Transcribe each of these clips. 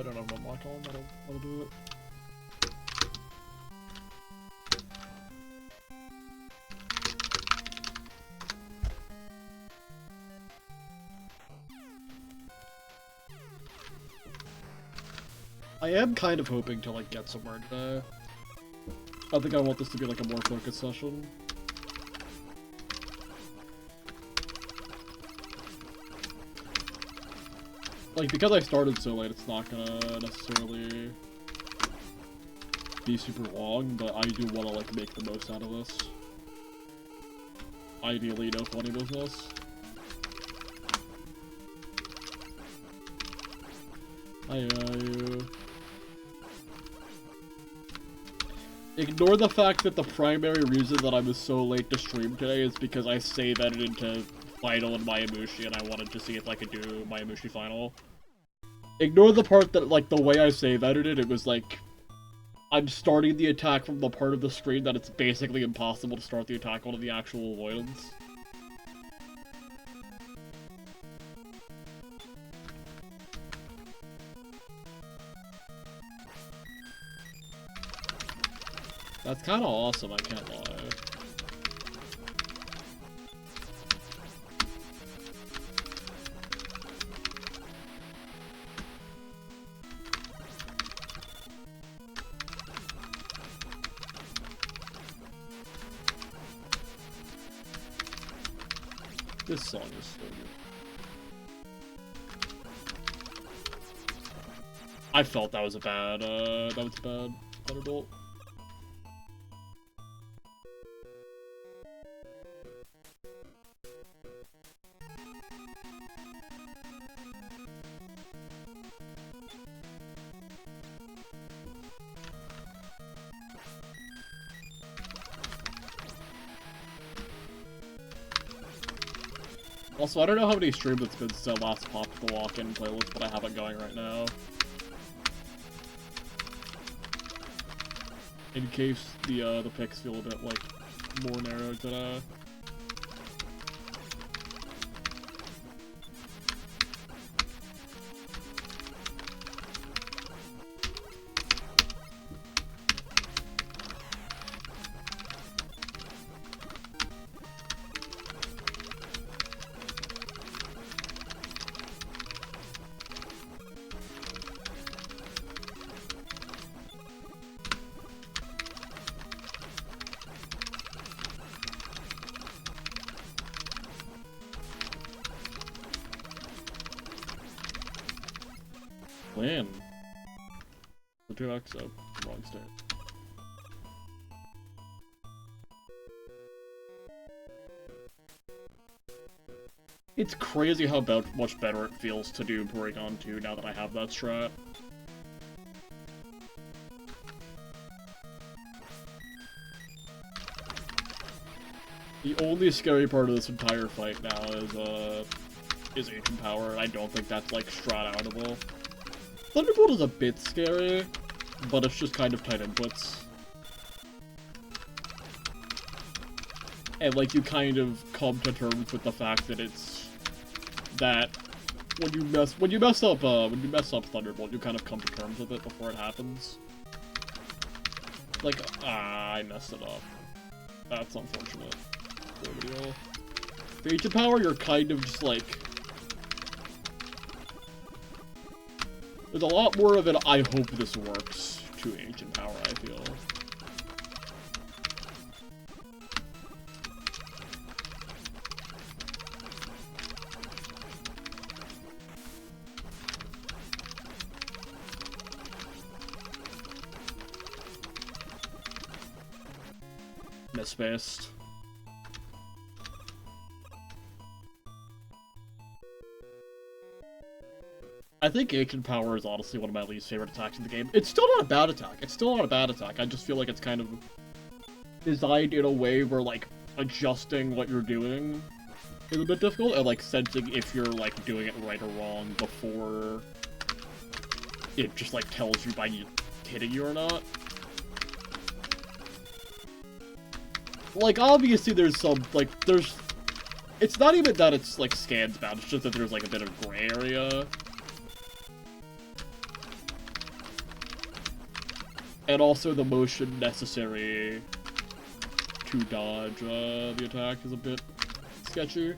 don't have an unlock on, that'll do it. I am kind of hoping to, like, get somewhere today. I think I want this to be, like, a more focused session. Like, because I started so late, it's not gonna necessarily be super long, but I do want to, like, make the most out of this. Ideally, no funny business. Ignore the fact that the primary reason that I was so late to stream today is because I save edited into Final and Mayamushi, and I wanted to see if I could do Mayamushi Final. Ignore the part that, like, the way I save edited, it was like, I'm starting the attack from the part of the screen that it's basically impossible to start the attack on the actual avoidance. That's kind of awesome, I can't lie. This song is so good. I felt that was a bad adult. Also, I don't know how many streams it's been since I last popped the walk-in playlist, but I have it going right now. In case the picks feel a bit, like, more narrow today. Win. The 2x up. Wrong state. It's crazy how much better it feels to do Porygon 2 now that I have that strat. The only scary part of this entire fight now is Ancient Power, and I don't think that's, like, strat-outable. Thunderbolt is a bit scary, but it's just kind of tight inputs. And, like, you kind of come to terms with the fact that it's... that when you mess up Thunderbolt, you kind of come to terms with it before it happens. Like, I messed it up. That's unfortunate. No deal. For Ancient Power, you're kind of just, like... There's a lot more of an I hope this works to Ancient Power, I feel. Misspaced. I think Ancient Power is honestly one of my least favorite attacks in the game. It's still not a bad attack. It's still not a bad attack. I just feel like it's kind of designed in a way where, like, adjusting what you're doing is a bit difficult, and, like, sensing if you're, like, doing it right or wrong before it just, like, tells you by hitting you or not. Like, obviously there's some, like, it's not even that it's, like, scans bad, it's just that there's, like, a bit of gray area. And also the motion necessary to dodge the attack is a bit sketchy.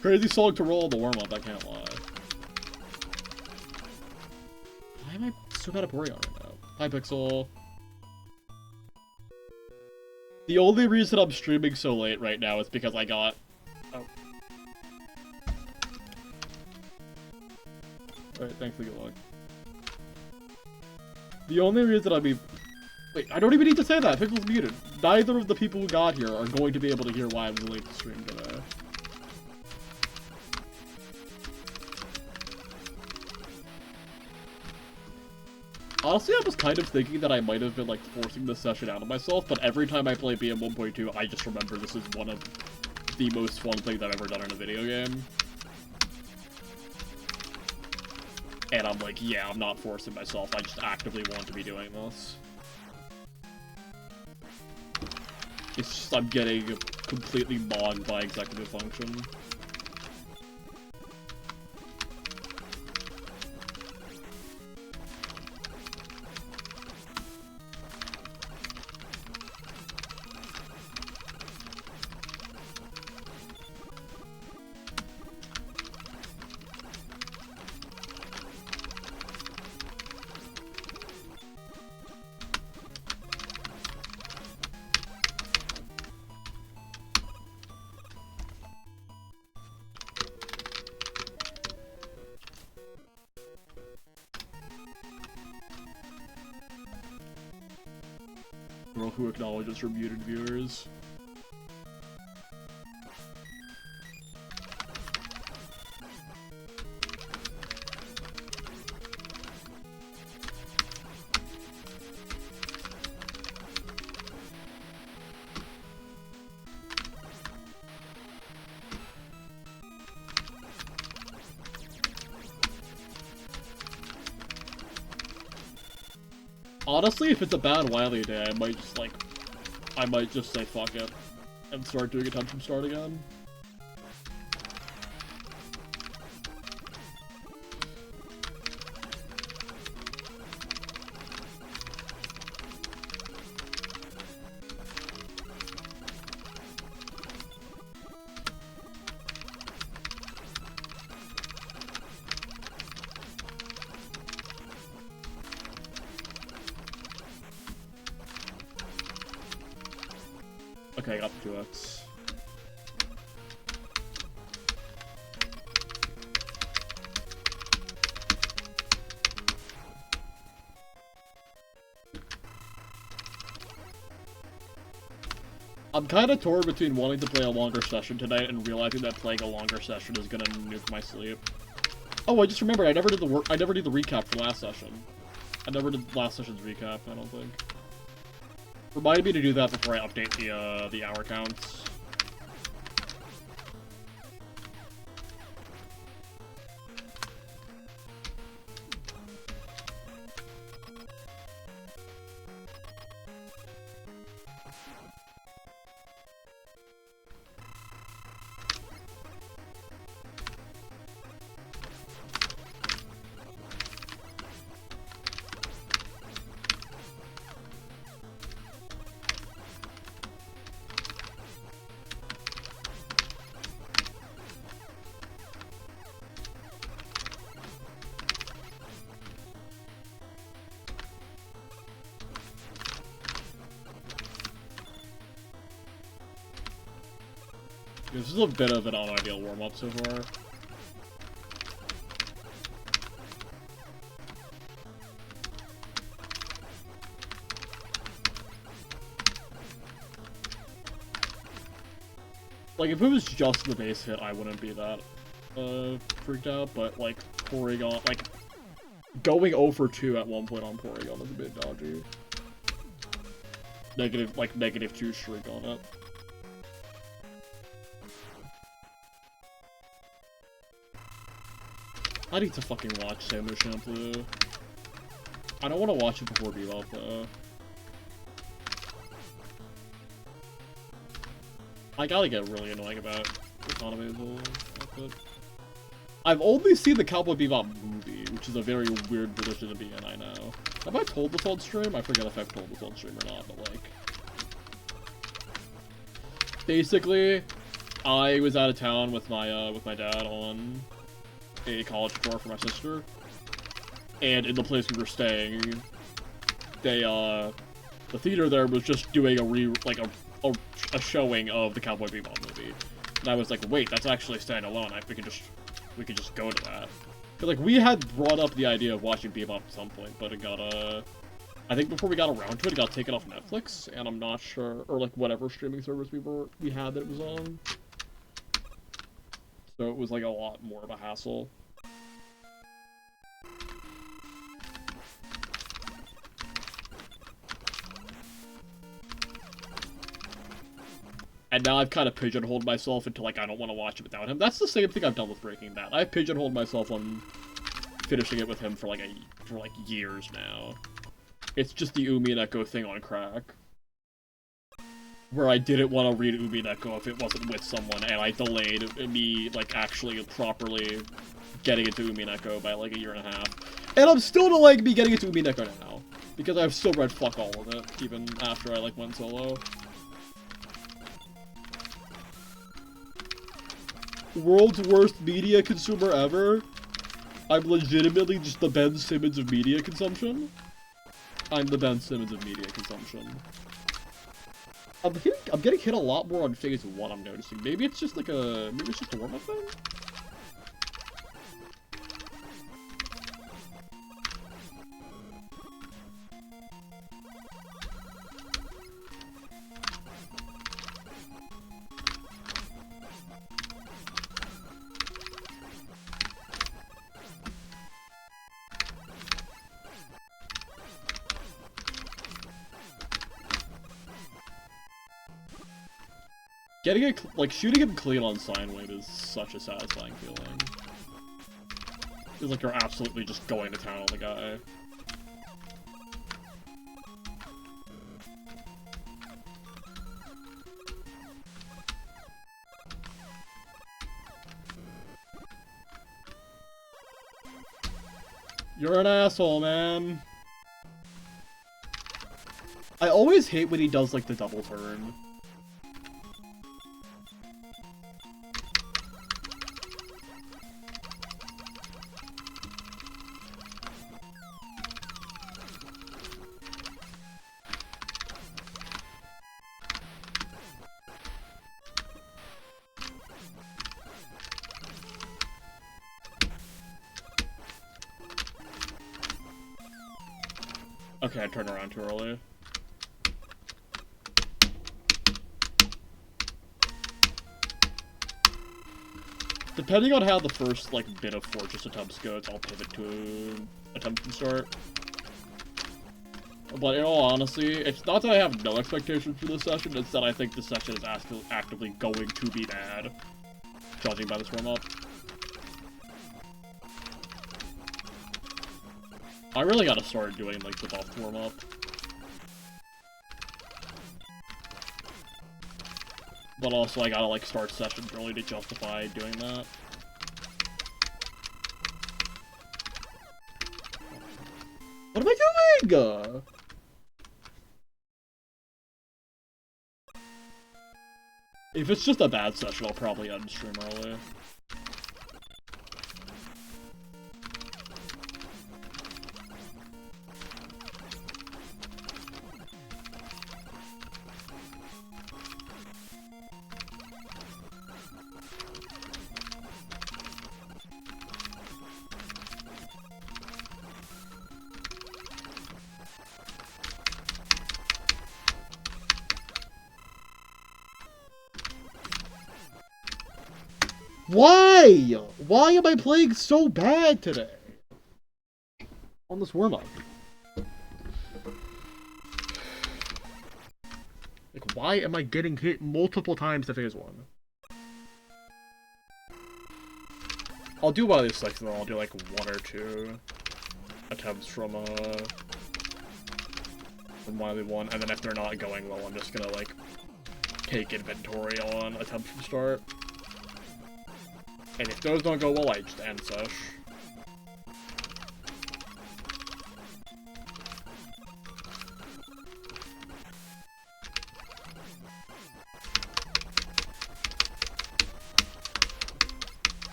Crazy song to roll the warm-up, I can't lie. Why am I so bad at Porygon right now? Hi, Pixel. The only reason I'm streaming so late right now is because I got... Oh. Alright, thanks for good luck. The only reason I mean... Wait, I don't even need to say that. Pixel's muted. Neither of the people who got here are going to be able to hear why I was late to stream today. Honestly, I was kind of thinking that I might have been, like, forcing this session out of myself, but every time I play BM 1.2, I just remember this is one of the most fun things I've ever done in a video game. And I'm like, yeah, I'm not forcing myself, I just actively want to be doing this. It's just, I'm getting completely bogged by executive function. Girl who acknowledges her muted viewers. Honestly, if it's a bad Wily day, I might just say fuck it and start doing attempt from start again. Okay, I got the 2x. I'm kind of torn between wanting to play a longer session tonight and realizing that playing a longer session is gonna nuke my sleep. Oh, I just remembered, I never did the recap for last session. I never did last session's recap, I don't think. Remind me to do that before I update the hour counts. This is a bit of an unideal warm-up so far. Like, if it was just the base hit, I wouldn't be that freaked out, but, like, Porygon, like, going 0 for 2 at one point on Porygon is a bit dodgy. -2 streak on it. I need to fucking watch Sailor Shampoo. I don't want to watch it before Bebop, though. I gotta get really annoying about economy as well. I've only seen the Cowboy Bebop movie, which is a very weird position to be in, I know. Have I told this on stream? I forget if I've told this on stream or not, but like... Basically, I was out of town with my dad on a college tour for my sister. And in the place we were staying, they, the theater there was just doing a showing of the Cowboy Bebop movie. And I was like, wait, that's actually standalone. We could just go to that. Cause like we had brought up the idea of watching Bebop at some point, but it got I think before we got around to it, it got taken off Netflix, and I'm not sure, or like whatever streaming service we had that it was on. So it was like a lot more of a hassle. And now I've kind of pigeonholed myself into, like, I don't want to watch it without him. That's the same thing I've done with Breaking Bad. I've pigeonholed myself on finishing it with him for, like, years now. It's just the Umi and Echo thing on crack. Where I didn't want to read Umi and Echo if it wasn't with someone, and I delayed me, like, actually properly getting into Umi and Echo by, like, a year and a half. And I'm still delaying me getting into Umi and Echo now. Because I've still read fuck all of it, even after I, like, went solo. World's worst media consumer ever. I'm legitimately just the Ben Simmons of media consumption. I'm the Ben Simmons of media consumption. I'm getting hit a lot more on phase 1, I'm noticing. Maybe it's just like maybe it's just a warm-up thing? Getting it, like, shooting him clean on sine wave is such a satisfying feeling. It's like you're absolutely just going to town on the guy. You're an asshole, man. I always hate when he does, like, the double turn. Okay, I turned around too early. Depending on how the first, like, bit of Fortress attempts goes, I'll pivot to attempt from start. But in all honesty, it's not that I have no expectations for this session, it's that I think this session is actively going to be bad, judging by this warm-up. I really gotta start doing, like, the buffed warm-up. But also, I gotta, like, start sessions early to justify doing that. What am I doing? If it's just a bad session, I'll probably end stream early. Why? Why am I playing so bad today? On this warm-up. Like, why am I getting hit multiple times to phase 1? I'll do one of these 6 and then I'll do like 1 or 2 attempts from one of the one, and then if they're not going well, I'm just gonna like take inventory on attempts from start. And if those don't go well, I just end sesh.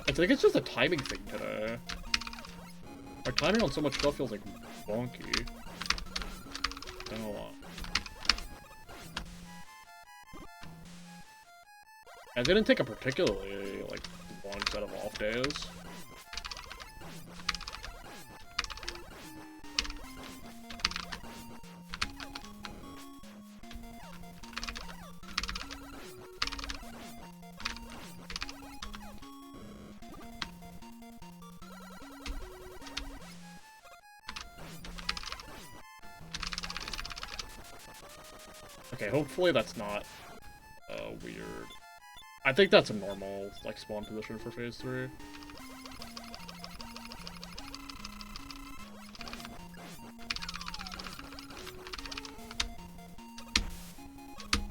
I think it's just a timing thing today. My timing on so much stuff feels like wonky. I don't know what. I didn't take a particularly like long set of off days. Okay, hopefully that's not weird. I think that's a normal like spawn position for phase 3.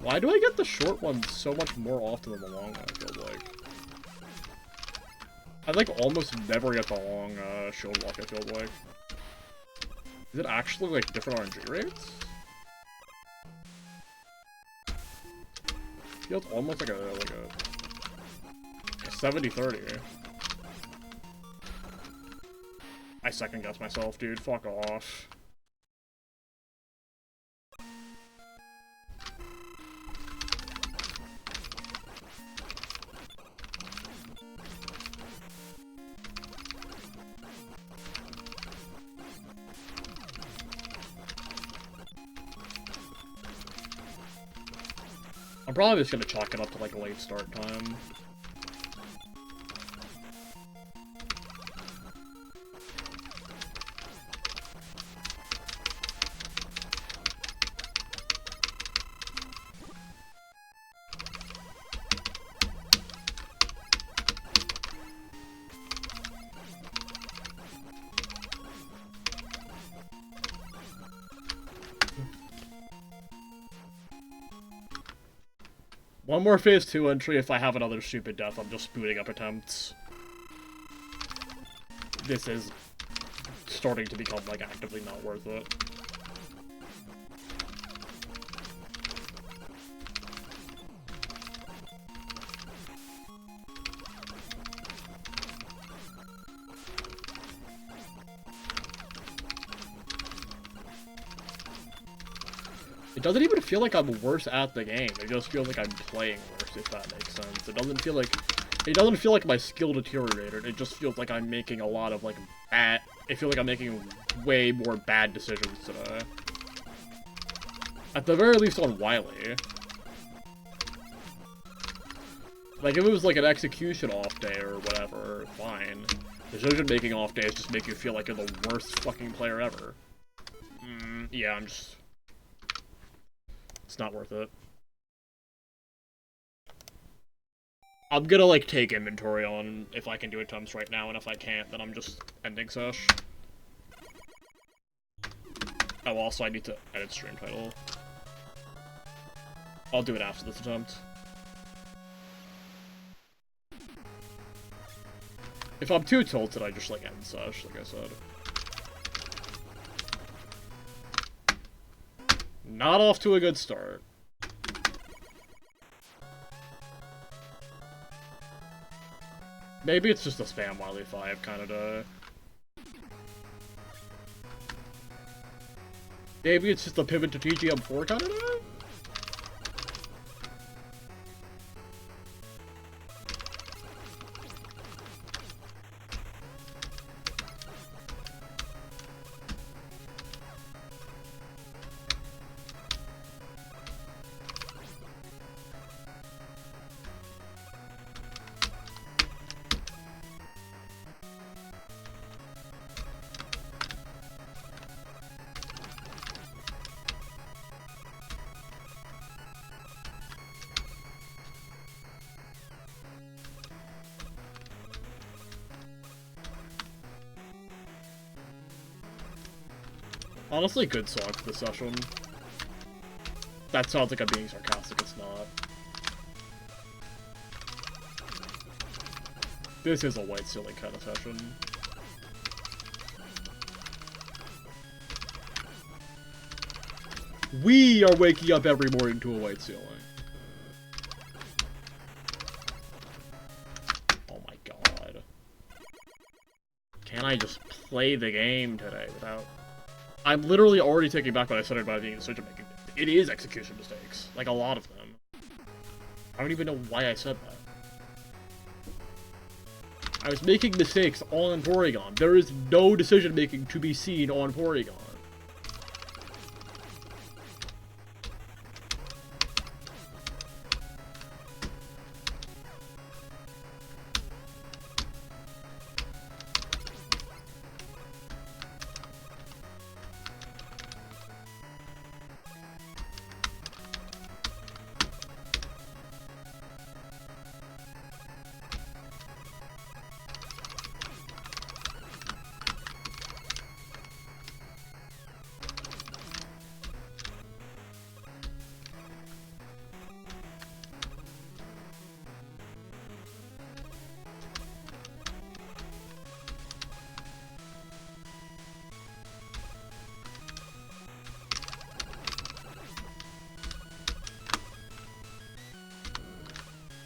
Why do I get the short ones so much more often than the long one, I feel like? I like almost never get the long shield walk, I feel like. Is it actually like different RNG rates? Feels almost like a 70-30. I second guess myself, dude. Fuck off. I'm probably just gonna chalk it up to like a late start time. One more phase 2 entry. If I have another stupid death, I'm just booting up attempts. This is starting to become, like, actively not worth it. It doesn't even feel like I'm worse at the game. It just feels like I'm playing worse, if that makes sense. It doesn't feel like my skill deteriorated. It just feels like I'm making a lot of like bad. It feels like I'm making way more bad decisions today. At the very least on Wily. Like if it was like an execution off day or whatever, fine. Decision making off days just make you feel like you're the worst fucking player ever. Yeah, I'm just. It's not worth it. I'm gonna, like, take inventory on if I can do attempts right now, and if I can't, then I'm just ending sesh. Oh, also, I need to edit stream title. I'll do it after this attempt. If I'm too tilted, I just, like, end sesh, like I said. Not off to a good start. Maybe it's just a spam Wily 5 kind of day. Maybe it's just a pivot to TGM4 kind of day? Honestly, good song for this session. That sounds like I'm being sarcastic, it's not. This is a white ceiling kind of session. We are waking up every morning to a white ceiling. Oh my god. Can I just play the game today without... I'm literally already taking back what I said about being decision making. It is execution mistakes. Like, a lot of them. I don't even know why I said that. I was making mistakes on Porygon. There is no decision making to be seen on Porygon.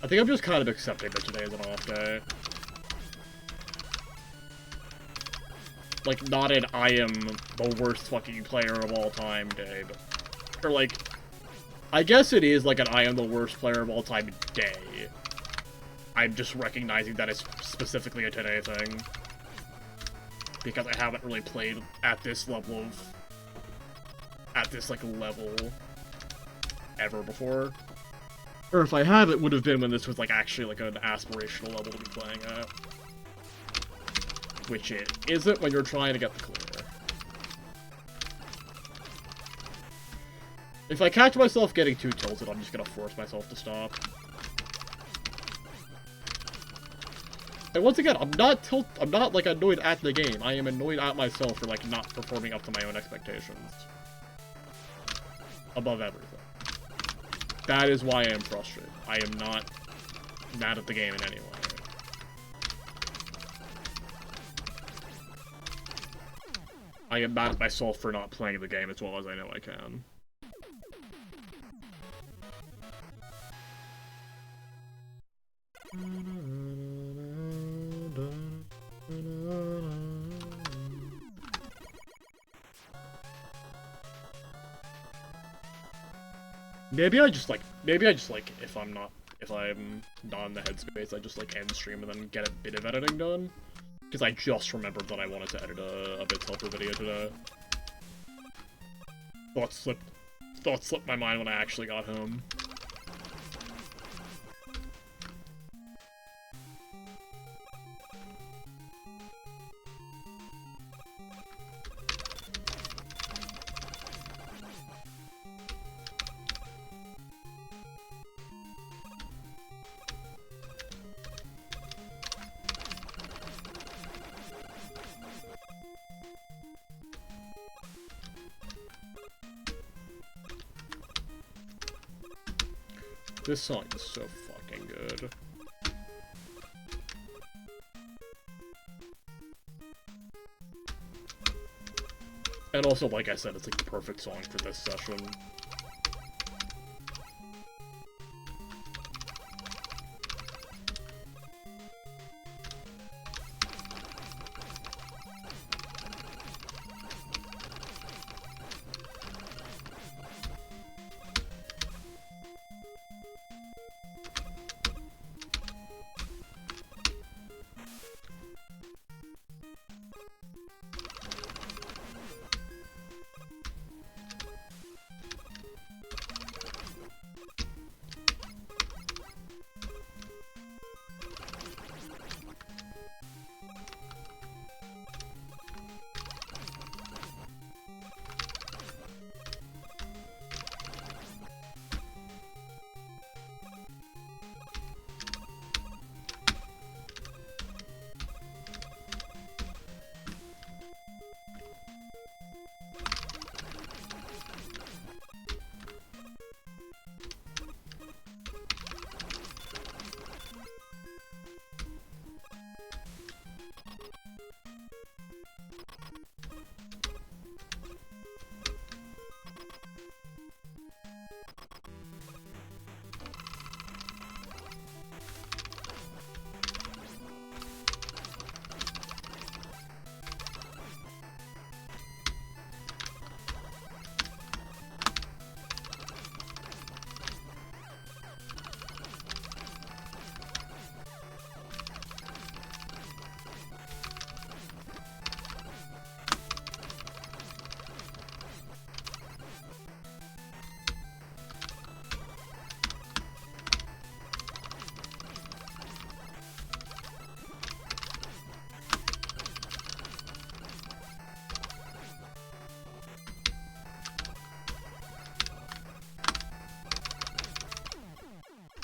I think I'm just kind of accepting that today is an off day. Like, not an I am the worst fucking player of all time day, but... Or, like... I guess it is like an I am the worst player of all time day. I'm just recognizing that it's specifically a today thing. Because I haven't really played at this level of... At this, like, level... ever before. Or if I have, it would have been when this was, like, actually, like, an aspirational level to be playing at. Which it isn't when you're trying to get the clear. If I catch myself getting too tilted, I'm just gonna force myself to stop. And once again, I'm not, like, annoyed at the game. I am annoyed at myself for, like, not performing up to my own expectations. Above everything. That is why I am frustrated. I am not mad at the game in any way. I am mad at myself for not playing the game as well as I know I can. Maybe I just like, if I'm not in the headspace, I just like end stream and then get a bit of editing done. Because I just remembered that I wanted to edit a bit helper video today. Thoughts slipped my mind when I actually got home. This song is so fucking good. And also, like I said, it's like the perfect song for this session.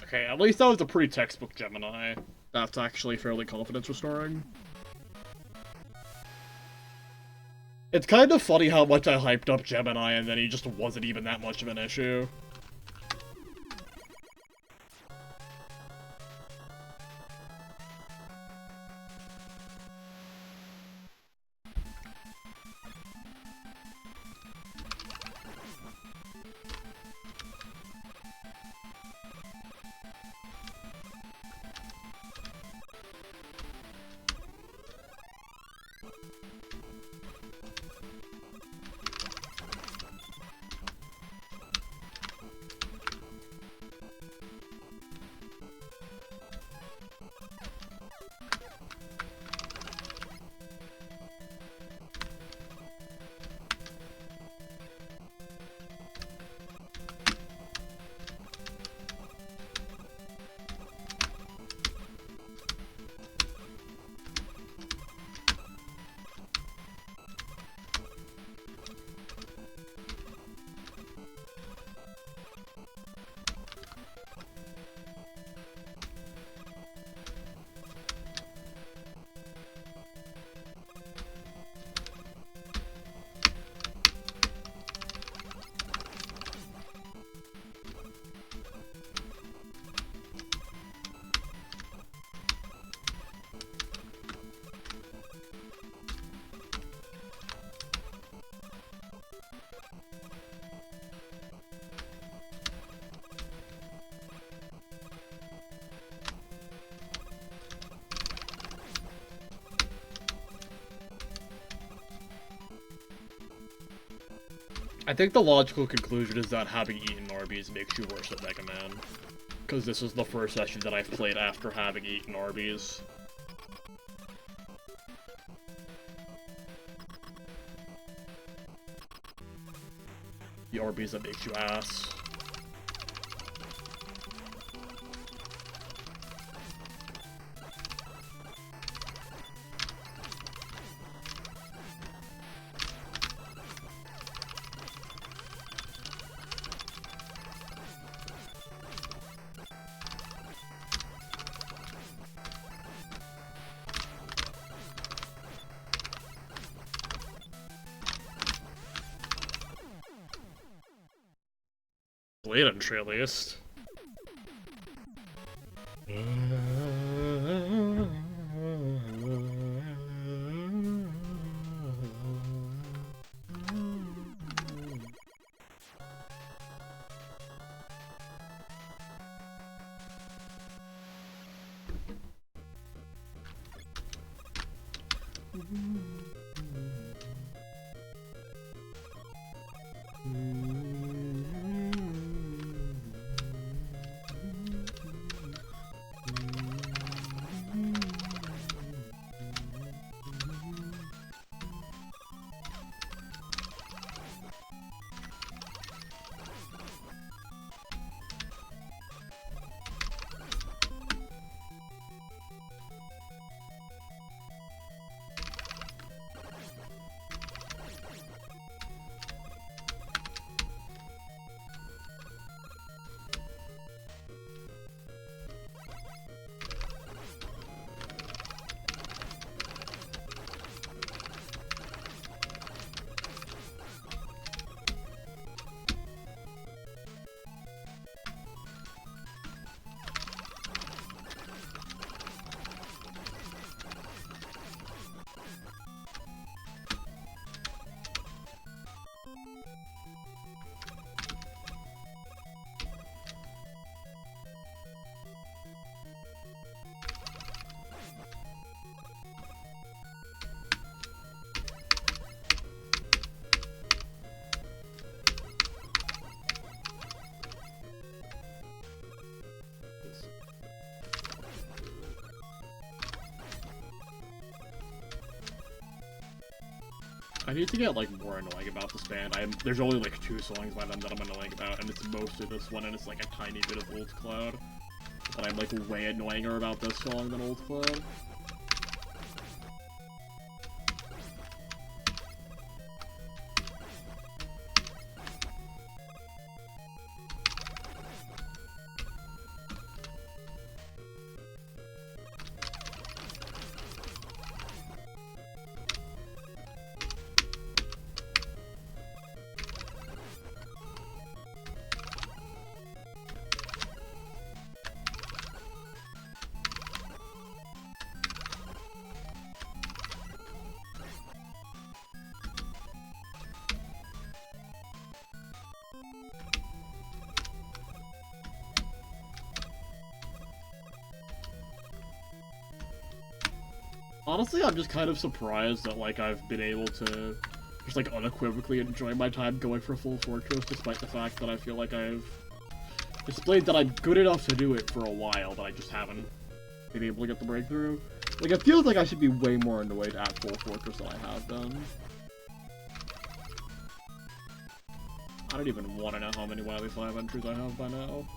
Okay, at least that was a pretty textbook Gemini. That's actually fairly confidence restoring. It's kind of funny how much I hyped up Gemini and then he just wasn't even that much of an issue. I think the logical conclusion is that having eaten Arby's makes you worse at Mega Man. Because this was the first session that I've played after having eaten Arby's. The Arby's that makes you ass. Blade entry, at least. I need to get, like, more annoying about this band. There's only, like, 2 songs by them that I'm annoying about, and it's mostly this one, and it's, like, a tiny bit of Old Cloud. But I'm, like, way annoyinger about this song than Old Cloud. Honestly, I'm just kind of surprised that, like, I've been able to just, like, unequivocally enjoy my time going for full Fortress, despite the fact that I feel like I've displayed that I'm good enough to do it for a while, but I just haven't been able to get the breakthrough. Like, it feels like I should be way more annoyed at full Fortress than I have been. I don't even want to know how many Wily 5 entries I have by now.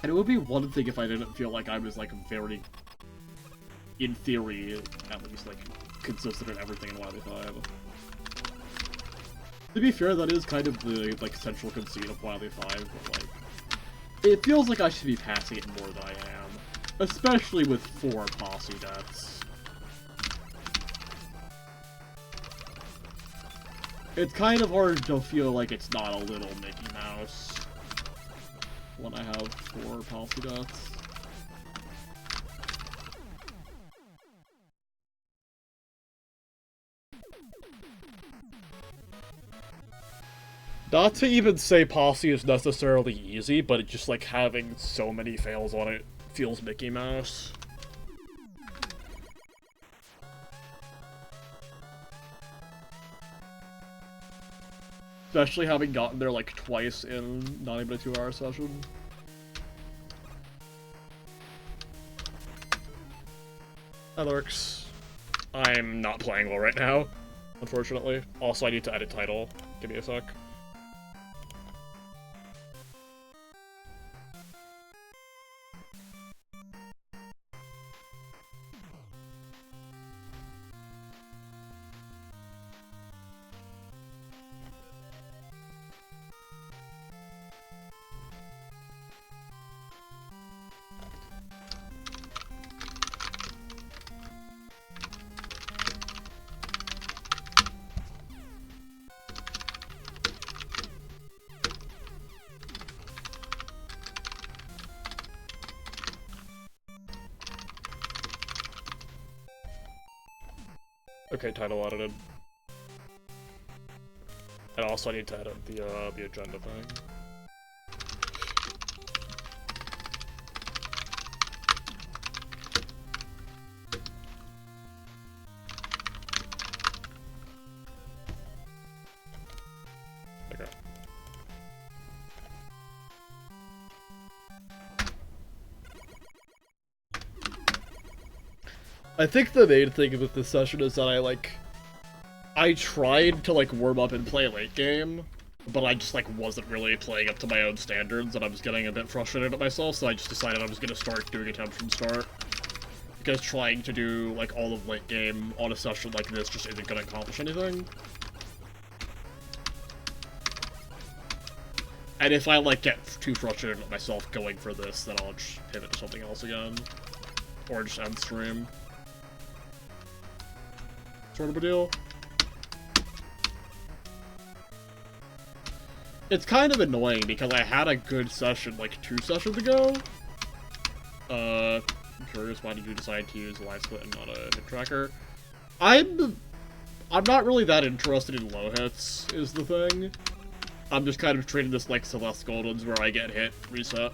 And it would be one thing if I didn't feel like I was, like, very, in theory, at least, like, consistent in everything in Wily 5. To be fair, that is kind of the, like, central conceit of Wily 5, but, like, it feels like I should be passing it more than I am. Especially with 4 posse deaths. It's kind of hard to feel like it's not a little Mickey Mouse when I have 4 posse deaths. Not to even say posse is necessarily easy, but it's just like having so many fails on it feels Mickey Mouse. Especially having gotten there like twice in not even a 2-hour session. That works. I'm not playing well right now, unfortunately. Also, I need to edit title. Give me a sec. Okay, title edited. And also I need to edit the agenda thing. Okay. I think the main thing with this session is that I tried to, like, warm up and play late game, but I just, like, wasn't really playing up to my own standards, and I was getting a bit frustrated at myself, so I just decided I was gonna start doing attempts from start. Because trying to do, like, all of late game on a session like this just isn't gonna accomplish anything. And if I, like, get too frustrated with myself going for this, then I'll just pivot to something else again. Or just end stream. Sort of a deal. It's kind of annoying because I had a good session like 2 sessions ago. I'm curious, why did you decide to use a live split and not a hit tracker? I'm not really that interested in low hits, is the thing. I'm just kind of treating this like Celeste Golden's where I get hit, reset.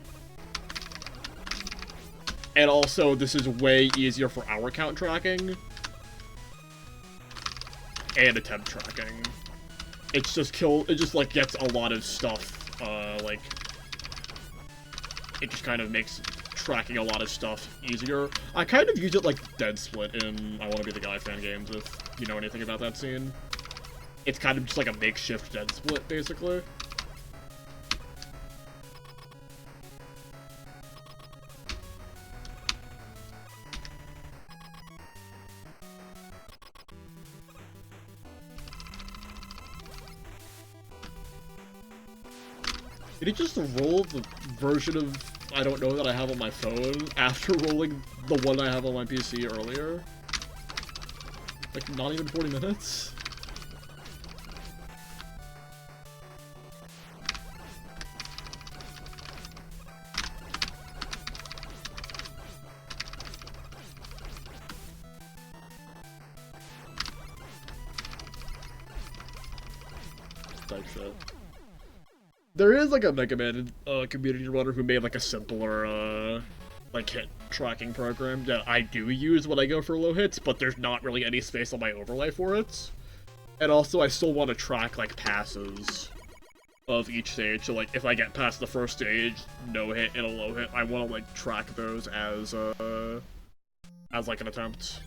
And also, this is way easier for hour count tracking. And attempt tracking. It's just it just, like, gets a lot of stuff, like... It just kind of makes tracking a lot of stuff easier. I kind of use it like Dead Split in I Wanna Be the Guy fan games, if you know anything about that scene. It's kind of just like a makeshift Dead Split, basically. Did he just roll the version of I don't know that I have on my phone after rolling the one I have on my PC earlier? Like, not even 40 minutes? Type shit. There is, like, a Mega Man community runner who made, like, a simpler, like, hit tracking program that I do use when I go for low hits, but there's not really any space on my overlay for it. And also, I still want to track, like, passes of each stage. So, like, if I get past the first stage, no hit and a low hit, I want to, like, track those as, like, an attempt.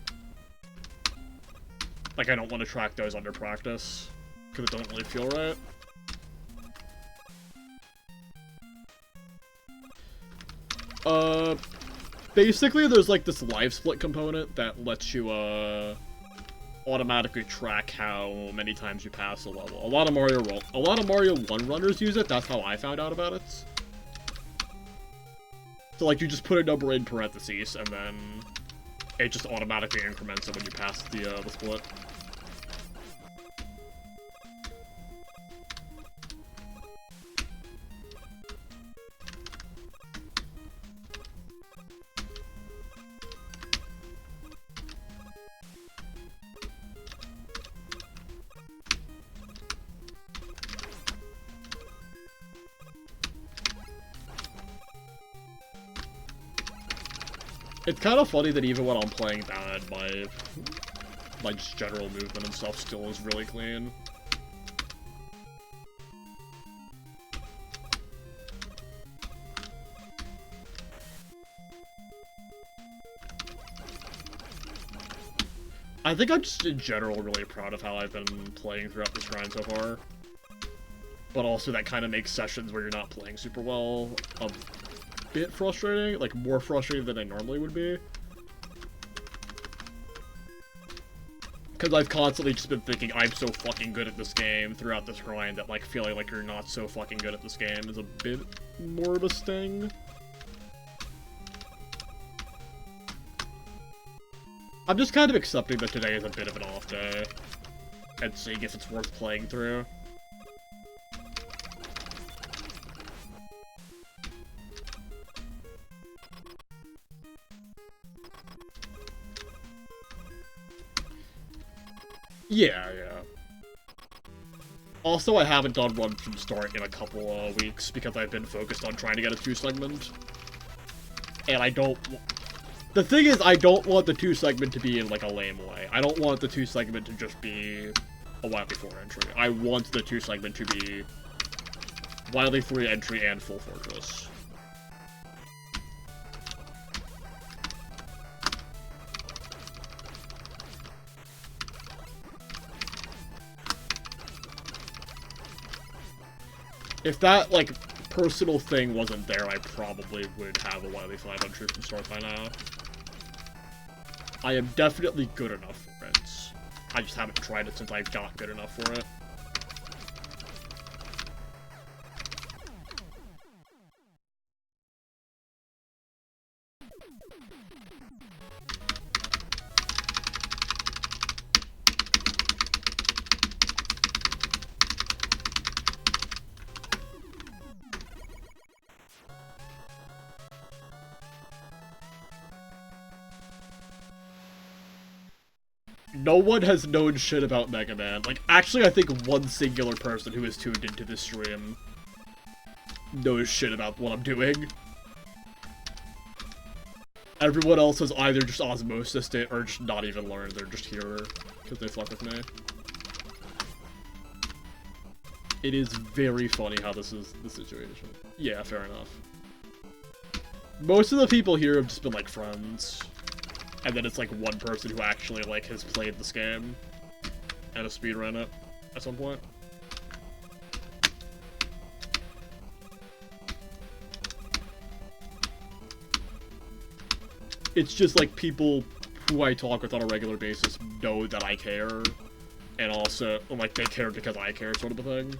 Like, I don't want to track those under practice, because it doesn't really feel right. Basically, there's, like, this live split component that lets you, automatically track how many times you pass a level. A lot of Mario 1 runners use it, that's how I found out about it. So, like, you just put a number in parentheses, and then it just automatically increments it when you pass the split. It's kind of funny that even when I'm playing bad, my just general movement and stuff still is really clean. I think I'm just in general really proud of how I've been playing throughout this grind so far. But also that kind of makes sessions where you're not playing super well a bit frustrating, like more frustrating than I normally would be. Because I've constantly just been thinking I'm so fucking good at this game throughout this grind that, like, feeling like you're not so fucking good at this game is a bit more of a sting. I'm just kind of accepting that today is a bit of an off day, and seeing if it's worth playing through. Yeah. Also, I haven't done one from start in a couple of weeks because I've been focused on trying to get a 2-segment. And I don't... The thing is, I don't want the 2-segment to be in, like, a lame way. I don't want the 2-segment to just be a Wildly 4 entry. I want the 2-segment to be Wildly 3 entry and Full Fortress. If that, like, personal thing wasn't there, I probably would have a Wily 5 entry from start by now. I am definitely good enough for it. I just haven't tried it since I got good enough for it. No one has known shit about Mega Man. Like, actually, I think one singular person who is tuned into this stream knows shit about what I'm doing. Everyone else has either just osmosis it or just not even learned. They're just here because they fuck with me. It is very funny how this is the situation. Yeah, fair enough. Most of the people here have just been, like, friends. And then it's, like, one person who actually, like, has played this game and has speedrun it at some point. It's just, like, people who I talk with on a regular basis know that I care. And also, like, they care because I care, sort of a thing.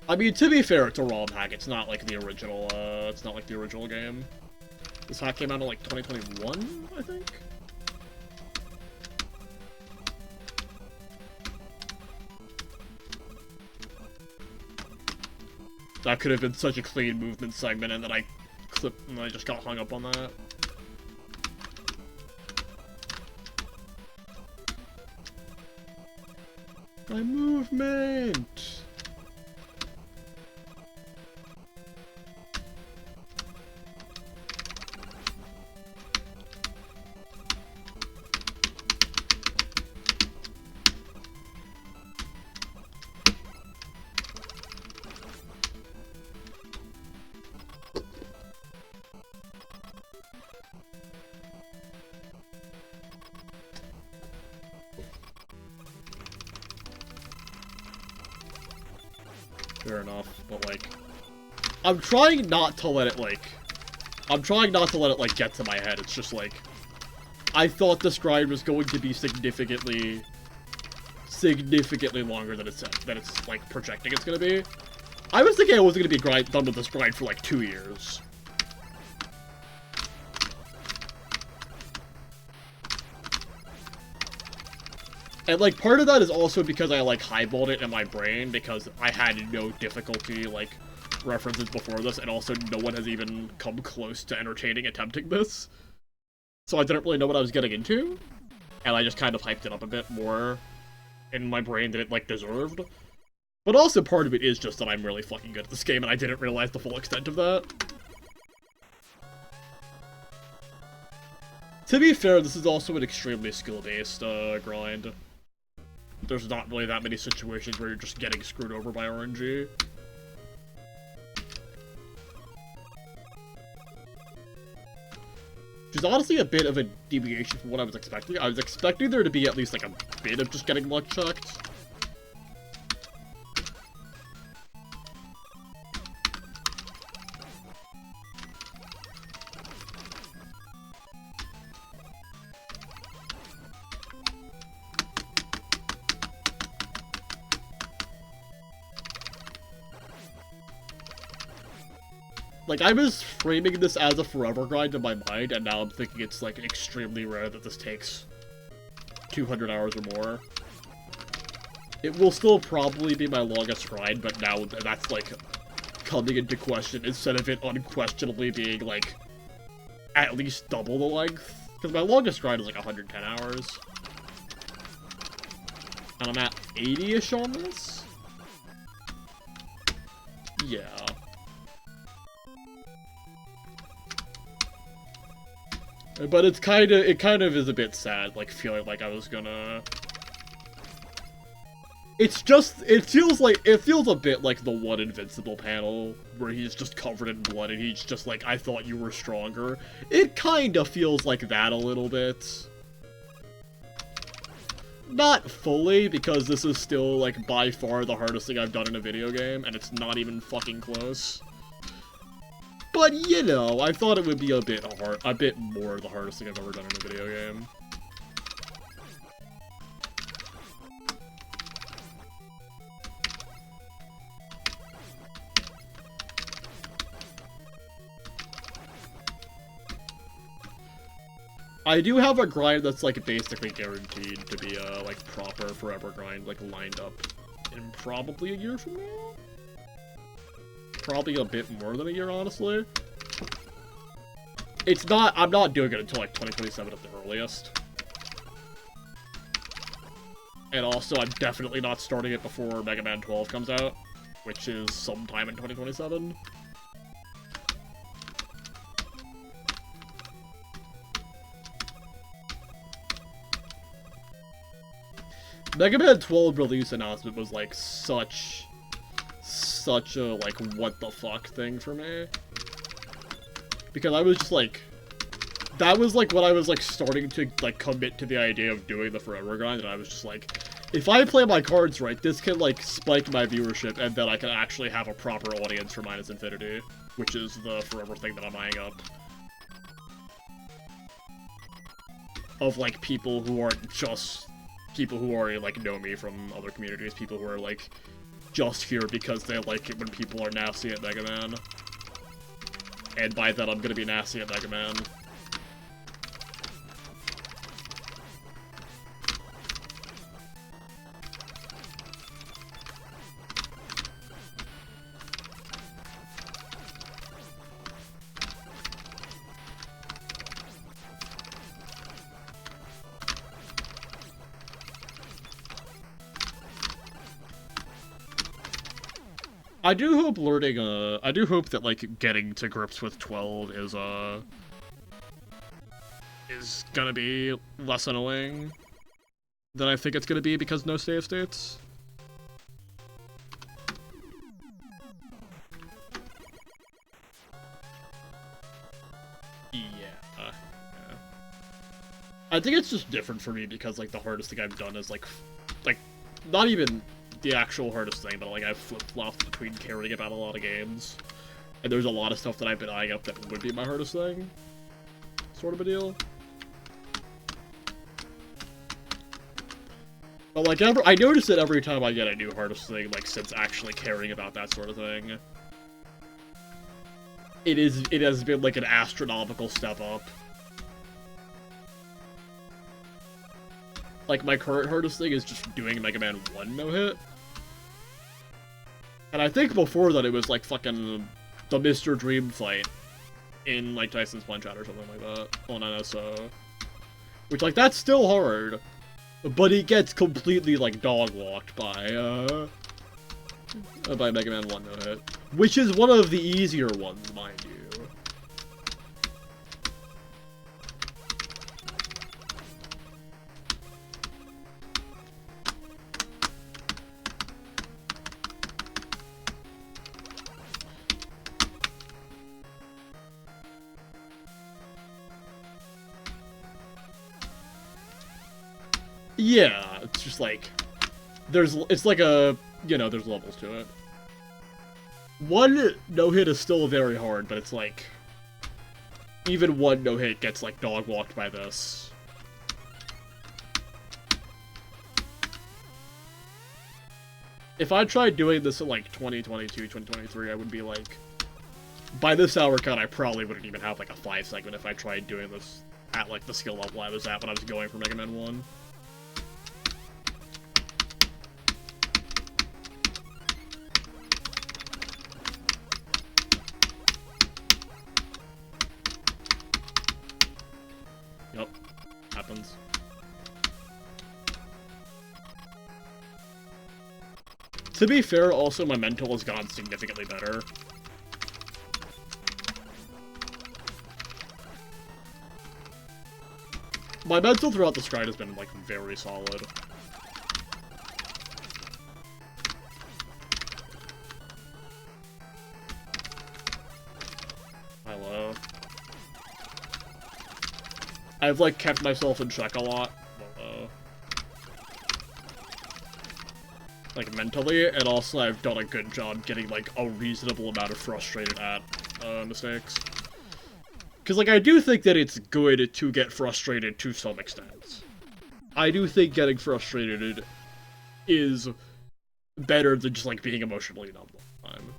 I mean, to be fair, it's a ROM hack. It's not like the original, game. This hack came out in, like, 2021, I think? That could have been such a clean movement segment, and then I clipped, and I just got hung up on that. My movement! Fair enough, but, like, I'm trying not to let it, like, get to my head. It's just, like, I thought this grind was going to be significantly longer than it's, like, projecting it's gonna be. I was thinking I wasn't gonna be done with this grind for, like, 2 years. And, like, part of that is also because I, like, highballed it in my brain, because I had no difficulty, like, references before this, and also no one has even come close to entertaining attempting this. So I didn't really know what I was getting into, and I just kind of hyped it up a bit more in my brain than it, like, deserved. But also part of it is just that I'm really fucking good at this game, and I didn't realize the full extent of that. To be fair, this is also an extremely skill-based grind. There's not really that many situations where you're just getting screwed over by RNG. Which is honestly a bit of a deviation from what I was expecting. I was expecting there to be at least, like, a bit of just getting luck checked. Like, I was framing this as a forever grind in my mind, and now I'm thinking it's, like, extremely rare that this takes 200 hours or more. It will still probably be my longest grind, but now that's, like, coming into question instead of it unquestionably being, like, at least double the length. Because my longest grind is, like, 110 hours. And I'm at 80-ish on this? Yeah. But it kind of is a bit sad, like, feeling like I was gonna... it feels a bit like the one Invincible panel, where he's just covered in blood and he's just like, I thought you were stronger. It kinda feels like that a little bit. Not fully, because this is still, like, by far the hardest thing I've done in a video game, and it's not even fucking close. But, you know, I thought it would be a bit more the hardest thing I've ever done in a video game. I do have a grind that's, like, basically guaranteed to be a, like, proper forever grind, like, lined up in probably a year from now? Probably a bit more than a year, honestly. I'm not doing it until, like, 2027 at the earliest. And also, I'm definitely not starting it before Mega Man 12 comes out, which is sometime in 2027. Mega Man 12 release announcement was, like, such a, like, what the fuck thing for me. Because I was just, like, that was, like, when I was, like, starting to, like, commit to the idea of doing the forever grind, and I was just like, if I play my cards right, this can, like, spike my viewership, and then I can actually have a proper audience for Minus Infinity, which is the forever thing that I'm eyeing up. Of, like, people who aren't just people who already, like, know me from other communities, people who are, like, just here because they like it when people are nasty at Mega Man. And by that, I'm gonna be nasty at Mega Man. I do hope I do hope that, like, getting to grips with 12 is gonna be less annoying than I think it's gonna be because no save states. Yeah. I think it's just different for me because, like, the hardest thing I've done is, like, not even the actual hardest thing, but like I've flip-flopped between caring about a lot of games. And there's a lot of stuff that I've been eyeing up that would be my hardest thing. Sort of a deal. But like, I notice it every time I get a new hardest thing, like, since actually caring about that sort of thing. It has been like an astronomical step up. Like, my current hardest thing is just doing Mega Man 1 no-hit. And I think before that it was like fucking the Mr. Dream fight in like Tyson's Punch-Out or something like that on NSO. Which, like, that's still hard. But he gets completely, like, dog-walked by Mega Man 1 no-hit. Which is one of the easier ones, mind you. Yeah, it's just like, it's like a, you know, there's levels to it. One no-hit is still very hard, but it's like, even one no-hit gets like dog-walked by this. If I tried doing this in like 2022, 2023, I would be like, by this hour cut, I probably wouldn't even have like a 5 segment if I tried doing this at like the skill level I was at when I was going for Mega Man 1. Yep, happens. To be fair, also, my mental has gotten significantly better. My mental throughout the stride has been, like, very solid. Hello. I've, like, kept myself in check a lot. Like, mentally, and also I've done a good job getting, like, a reasonable amount of frustrated at mistakes. Because, like, I do think that it's good to get frustrated to some extent. I do think getting frustrated is better than just, like, being emotionally numb all the time.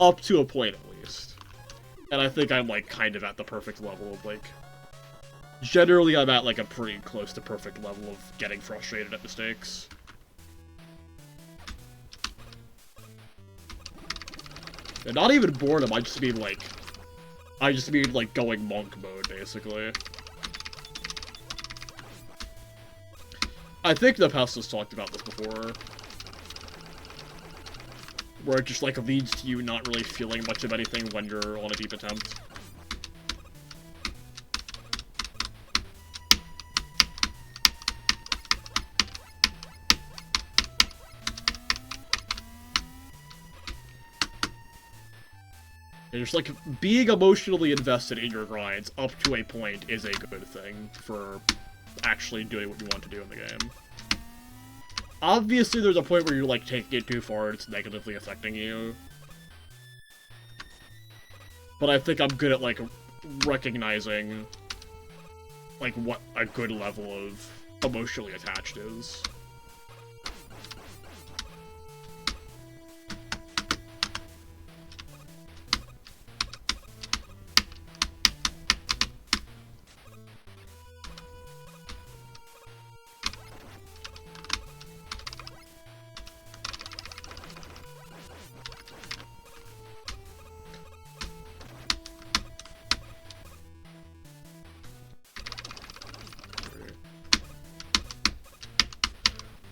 Up to a point, at least. And I think I'm, like, kind of at the perfect level of, like... Generally, I'm at, like, a pretty close to perfect level of getting frustrated at mistakes. And not even boredom, I just mean, like, going monk mode, basically. I think the Pest has talked about this before. Where it just, like, leads to you not really feeling much of anything when you're on a deep attempt. And just, like, being emotionally invested in your grinds up to a point is a good thing for actually doing what you want to do in the game. Obviously, there's a point where you're, like, taking it too far and it's negatively affecting you. But I think I'm good at, like, recognizing, like, what a good level of emotionally attached is.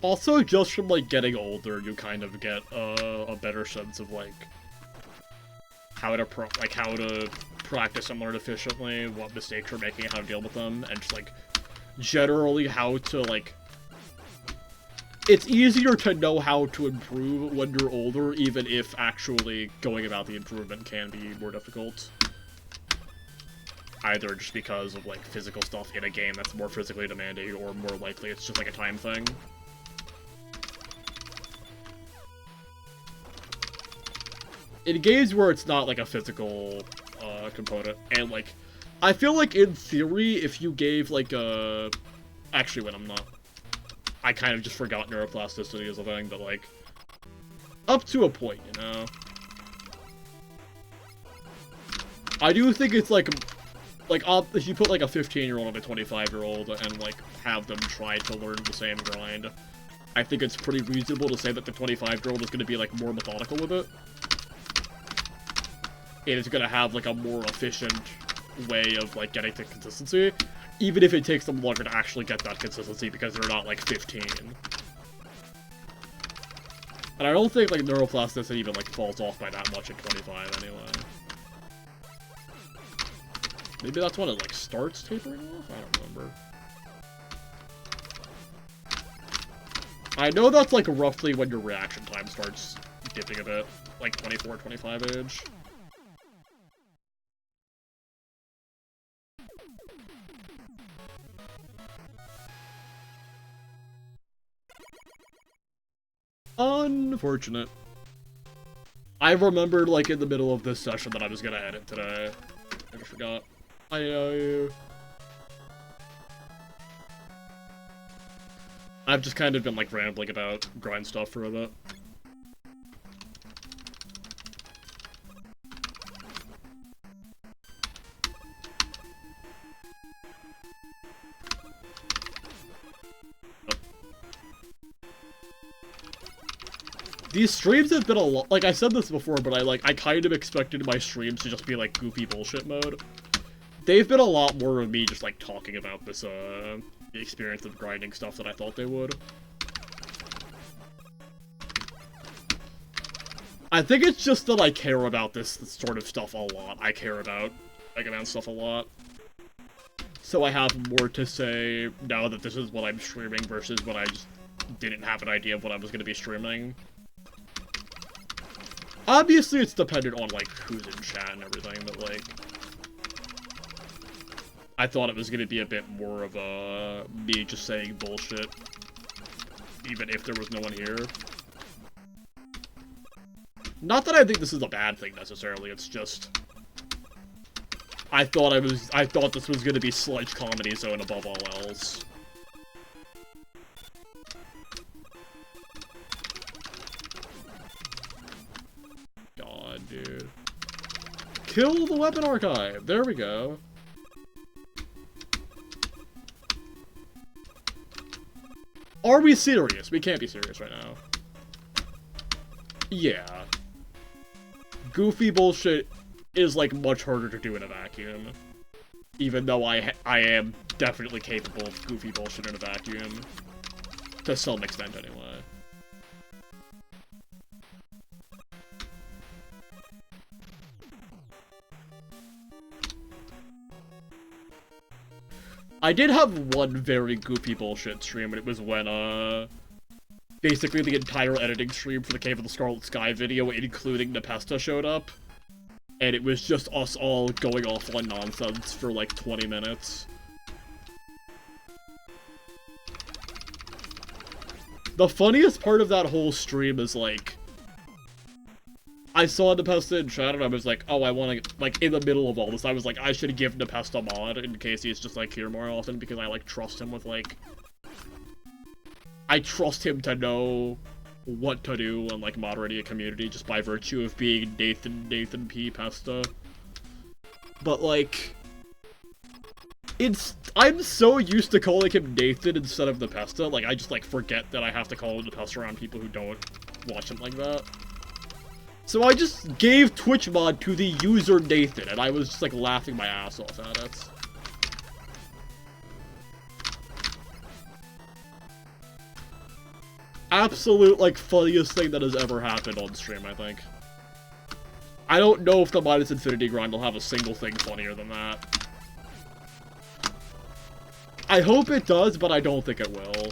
Also, just from, like, getting older, you kind of get a better sense of, like, how to practice and learn efficiently, what mistakes you're making, how to deal with them, and just, like, generally how to, like... It's easier to know how to improve when you're older, even if actually going about the improvement can be more difficult. Either just because of, like, physical stuff in a game that's more physically demanding, or more likely it's just, like, a time thing. in games where it's not, like, a physical, component, and, like, I feel like, in theory, if you gave, like, a... Actually, when I'm not... I kind of just forgot neuroplasticity as a thing, but, like, up to a point, you know? I do think it's, like, if you put, like, a 15-year-old and a 25-year-old and, like, have them try to learn the same grind, I think it's pretty reasonable to say that the 25-year-old is going to be, like, more methodical with it. And it's going to have, like, a more efficient way of, like, getting to consistency, even if it takes them longer to actually get that consistency because they're not, like, 15. And I don't think, like, neuroplasticity even, like, falls off by that much at 25 anyway. Maybe that's when it, like, starts tapering off? I don't remember. I know that's, like, roughly when your reaction time starts dipping a bit. Like, 24, 25 age. Unfortunate. I remembered, like, in the middle of this session that I was gonna edit today. I just forgot. I know you. I've just kind of been, like, rambling about grind stuff for a bit. These streams have been a lot, like, I said this before, but I kind of expected my streams to just be, like, goofy bullshit mode. They've been a lot more of me just, like, talking about this, the experience of grinding stuff than I thought they would. I think it's just that I care about this sort of stuff a lot. I care about Mega Man stuff a lot. So I have more to say now that this is what I'm streaming versus when I just didn't have an idea of what I was going to be streaming. Obviously, it's dependent on, like, who's in chat and everything, but, like... I thought it was going to be a bit more of a... me just saying bullshit. Even if there was no one here. Not that I think this is a bad thing, necessarily, it's just... I thought this was going to be Sludge Comedy Zone above all else. God, dude. Kill the weapon archive! There we go. Are we serious? We can't be serious right now. Yeah. Goofy bullshit is, like, much harder to do in a vacuum. Even though I am definitely capable of goofy bullshit in a vacuum. To some extent, anyway. I did have one very goofy bullshit stream, and it was when, basically the entire editing stream for the Cave of the Scarlet Sky video, including Nepesta, showed up. And it was just us all going off on nonsense for, like, 20 minutes. The funniest part of that whole stream is, like... I saw Nepesta in chat and I was like, oh, I want to... Like, in the middle of all this, I was like, I should give Nepesta a mod in case he's just, like, here more often, because I, like, trust him with, like... I trust him to know what to do and, like, moderating a community just by virtue of being Nathan P. Pesta. But, like... I'm so used to calling him Nathan instead of Nepesta, like, I just, like, forget that I have to call him Nepesta around people who don't watch him like that. So I just gave Twitch mod to the user Nathan, and I was just, like, laughing my ass off at it. Absolute, like, funniest thing that has ever happened on stream, I think. I don't know if the Minus Infinity grind will have a single thing funnier than that. I hope it does, but I don't think it will.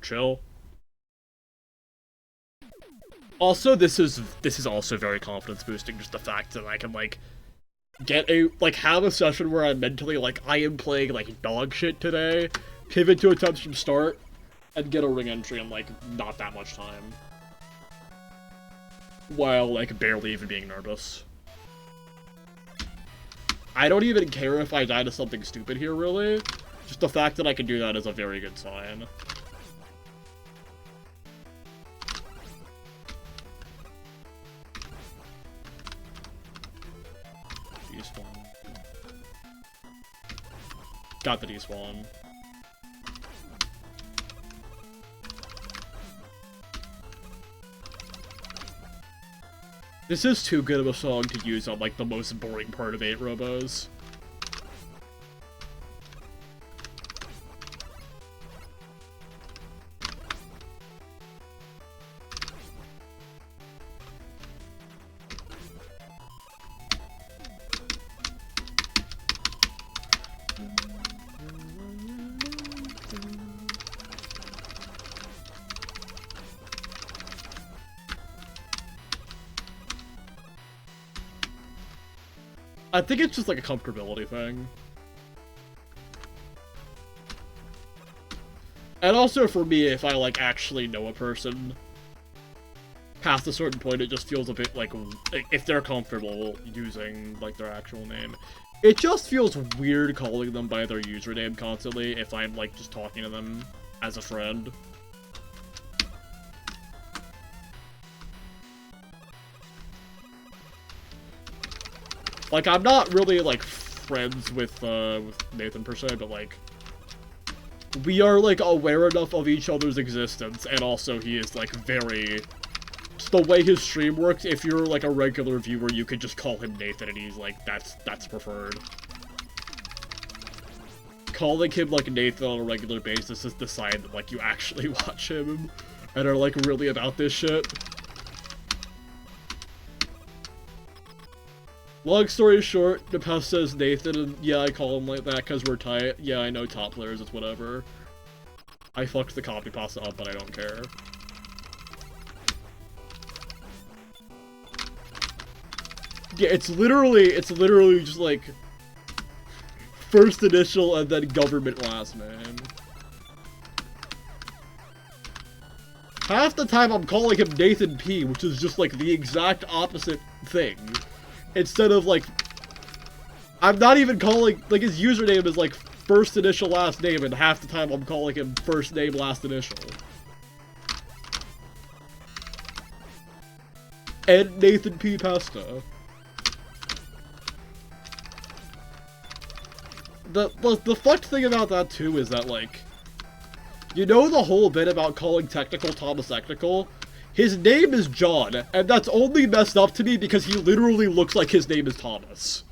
chill. Also, this is also very confidence boosting, just the fact that I can, like, have a session where I'm mentally like, I am playing, like, dog shit today, pivot to attempts from start, and get a ring entry in, like, not that much time. While, like, barely even being nervous. I don't even care if I die to something stupid here, really. Just the fact that I can do that is a very good sign. D-spawn. Got the D-spawn. This is too good of a song to use on, like, the most boring part of 8 Robos. I think it's just like a comfortability thing. And also for me, if I like actually know a person, past a certain point it just feels a bit like, if they're comfortable using like their actual name, it just feels weird calling them by their username constantly if I'm like just talking to them as a friend. Like, I'm not really, like, friends with Nathan per se, but, like, we are, like, aware enough of each other's existence, and also he is, like, very... Just the way his stream works, if you're, like, a regular viewer, you could just call him Nathan, and he's, like, that's preferred. Calling him, like, Nathan on a regular basis is the sign that, like, you actually watch him, and are, like, really about this shit. Long story short, Nepes says Nathan, and yeah, I call him like that because we're tight. Yeah, I know top players, it's whatever. I fucked the copy pasta up, but I don't care. Yeah, it's literally just like first initial and then government last name. Half the time I'm calling him Nathan P, which is just like the exact opposite thing. Instead of, like, I'm not even calling, like, his username is, like, first initial, last name, and half the time I'm calling him first name, last initial. And Nathan P. Pasta. The fucked thing about that, too, is that, like, you know the whole bit about calling technical Thomas technical? His name is John, and that's only messed up to me because he literally looks like his name is Thomas.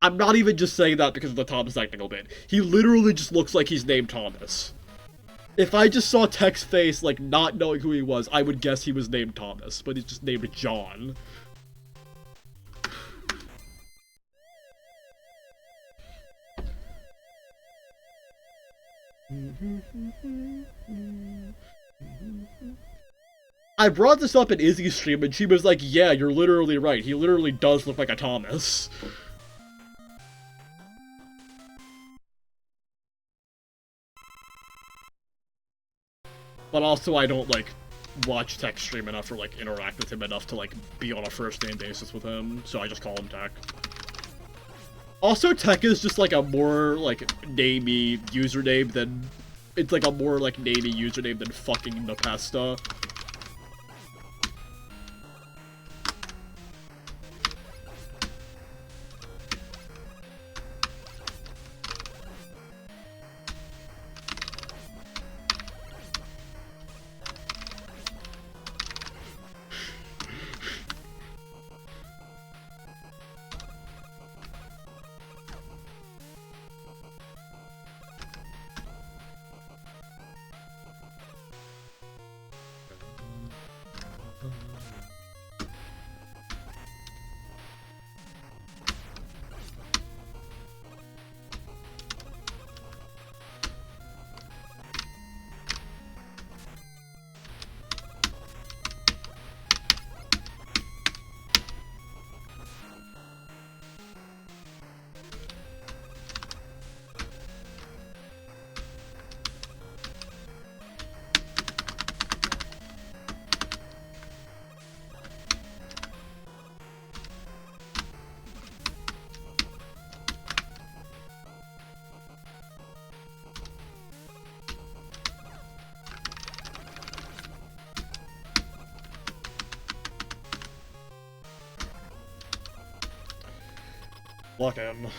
I'm not even just saying that because of the Thomas technical bit. He literally just looks like he's named Thomas. If I just saw Tech's face, like, not knowing who he was, I would guess he was named Thomas, but he's just named John. I brought this up in Izzy's stream, and she was like, yeah, you're literally right. He literally does look like a Thomas. But also, I don't, like, watch Tech stream enough or, like, interact with him enough to, like, be on a first-name basis with him, so I just call him Tech. Also, Tech is just, like, a more, like, namey username than... It's, like, a more, like, namey username than fucking Nepesta. Fucking.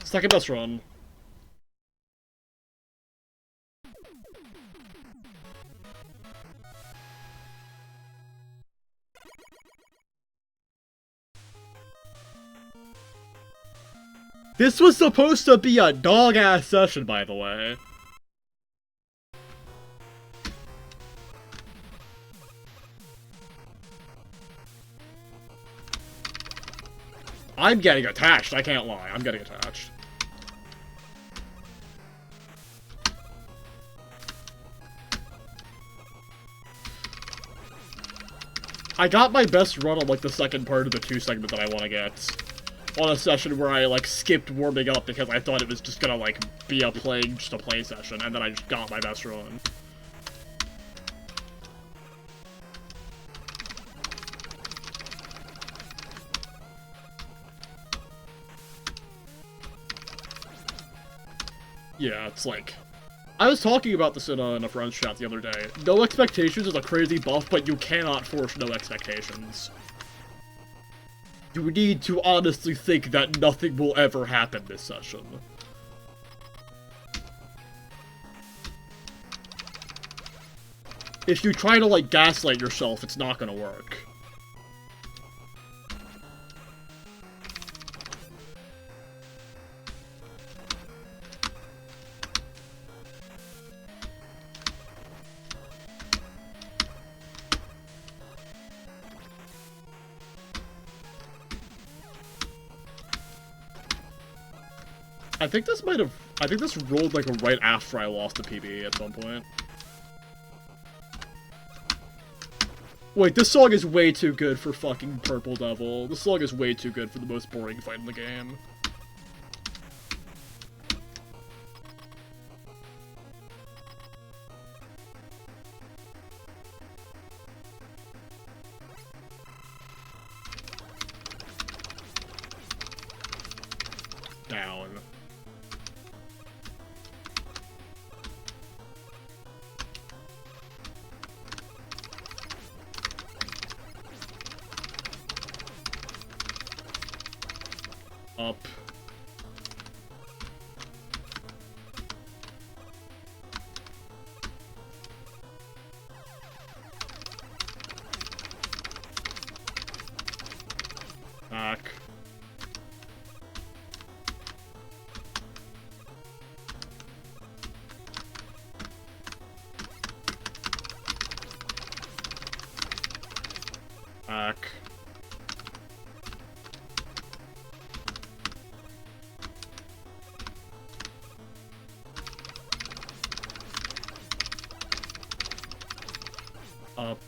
Second best run. This was supposed to be a dog-ass session, by the way. I'm getting attached, I can't lie. I'm getting attached. I got my best run on, like, the second part of the 2 segment that I want to get. On a session where I, like, skipped warming up because I thought it was just gonna, like, be a playing, just a play session, and then I just got my best run. Yeah, it's like... I was talking about this in a friend's chat the other day. No expectations is a crazy buff, but you cannot force no expectations. You need to honestly think that nothing will ever happen this session. If you try to, like, gaslight yourself, it's not gonna work. I think this rolled, like, right after I lost the PB at some point. Wait, this song is way too good for fucking Purple Devil. This song is way too good for the most boring fight in the game. Down. Up. Back. Back. Up.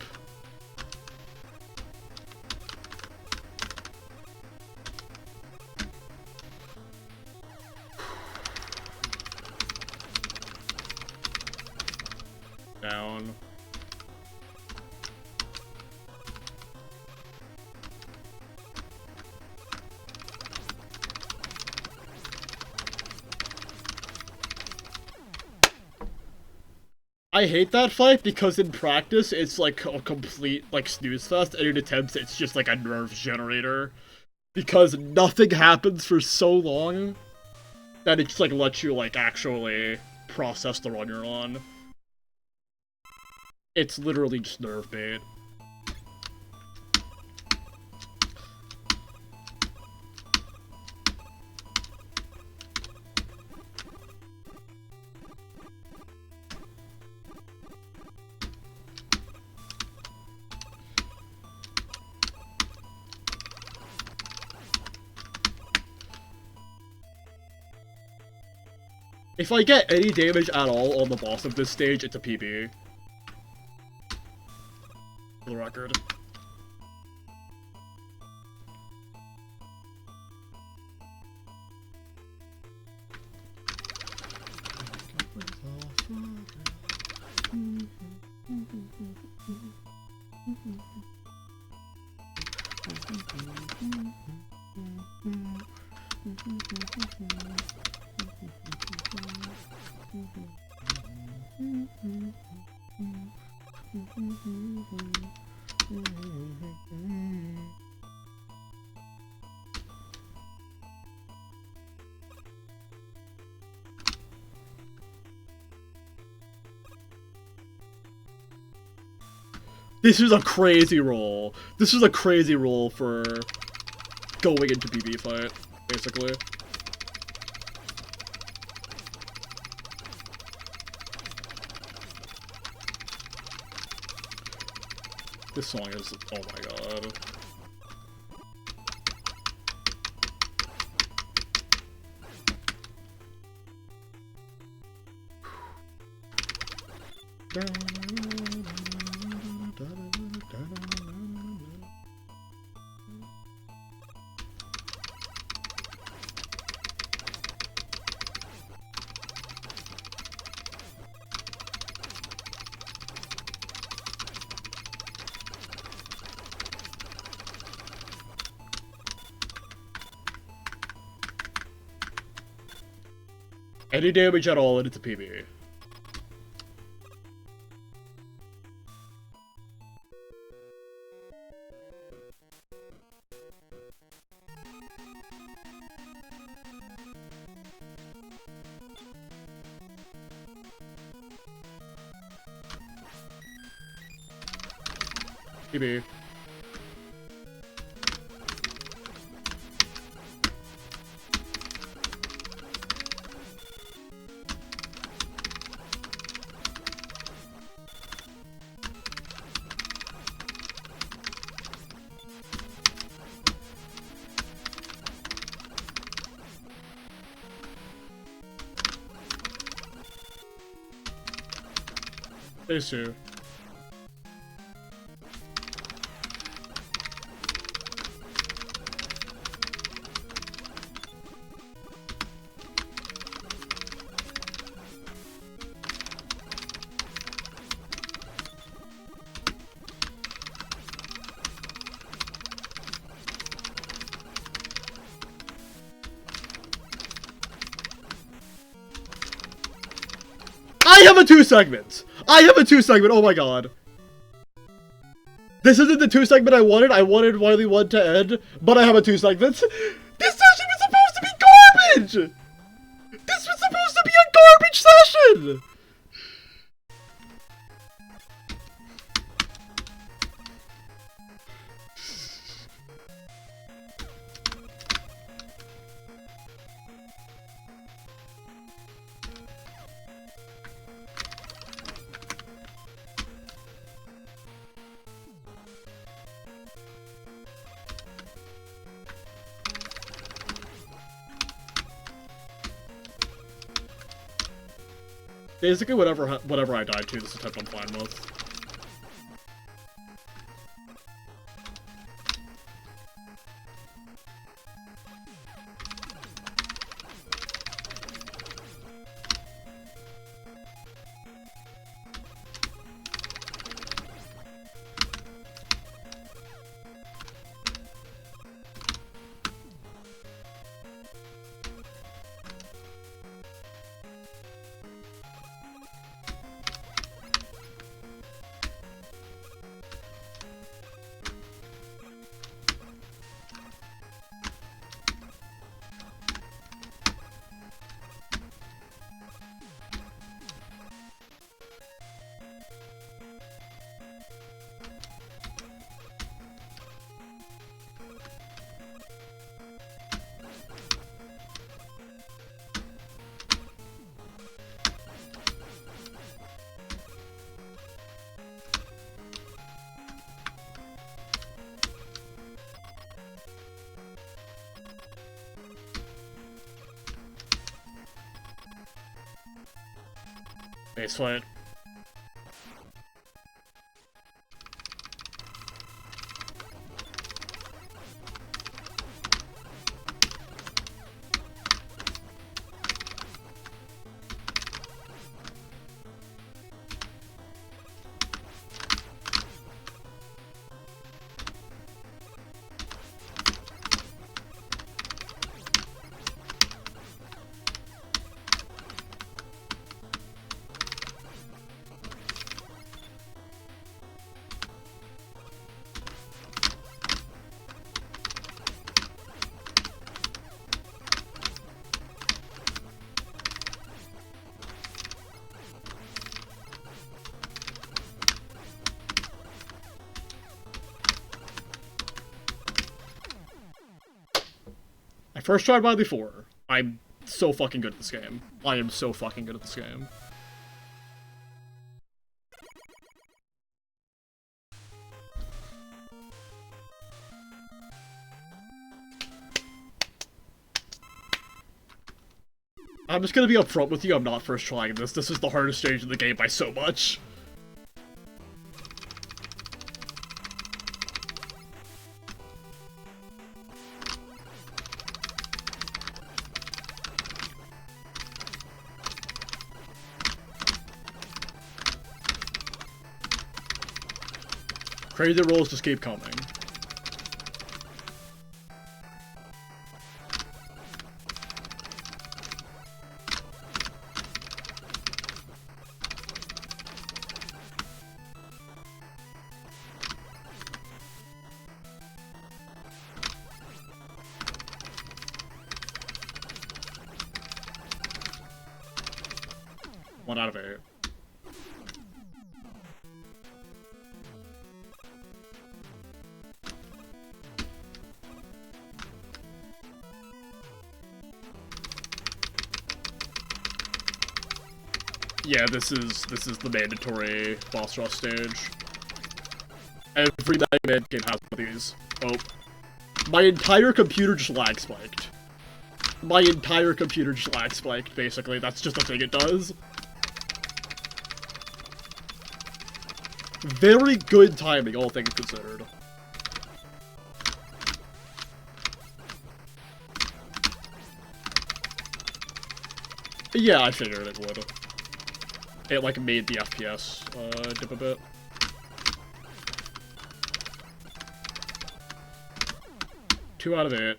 Down. I hate that fight because in practice it's like a complete like snooze fest, and in attempts it's just like a nerve generator. Because nothing happens for so long that it just like lets you like actually process the run you're on. It's literally just nerve bait. If I get any damage at all on the boss of this stage, it's a PB. For the record. This is a crazy roll. This is a crazy roll for going into PB fight, basically. This song is, oh my god. Any damage at all, and it's a PB. PB. Phase 2. I have a 2-segment! I have a 2-segment, oh my god. This isn't the 2-segment I wanted. I wanted Wily 1 to end, but I have a 2-segment. This session was supposed to be garbage! This was supposed to be a garbage session! Basically, whatever I died to, this attempt I'm fine with. Base fight. I first tried Wily 4. I'm so fucking good at this game. I am so fucking good at this game. I'm just gonna be upfront with you, I'm not first trying this. This is the hardest stage in the game by so much. Crazy rolls just keep coming. One out of 8. Yeah, this is the mandatory boss rush stage. Every Mega Man game has one of these. Oh. My entire computer just lag spiked. My entire computer just lag spiked, basically. That's just a thing it does. Very good timing, all things considered. Yeah, I figured it would. It, like, made the FPS, dip a bit. Two out of 8.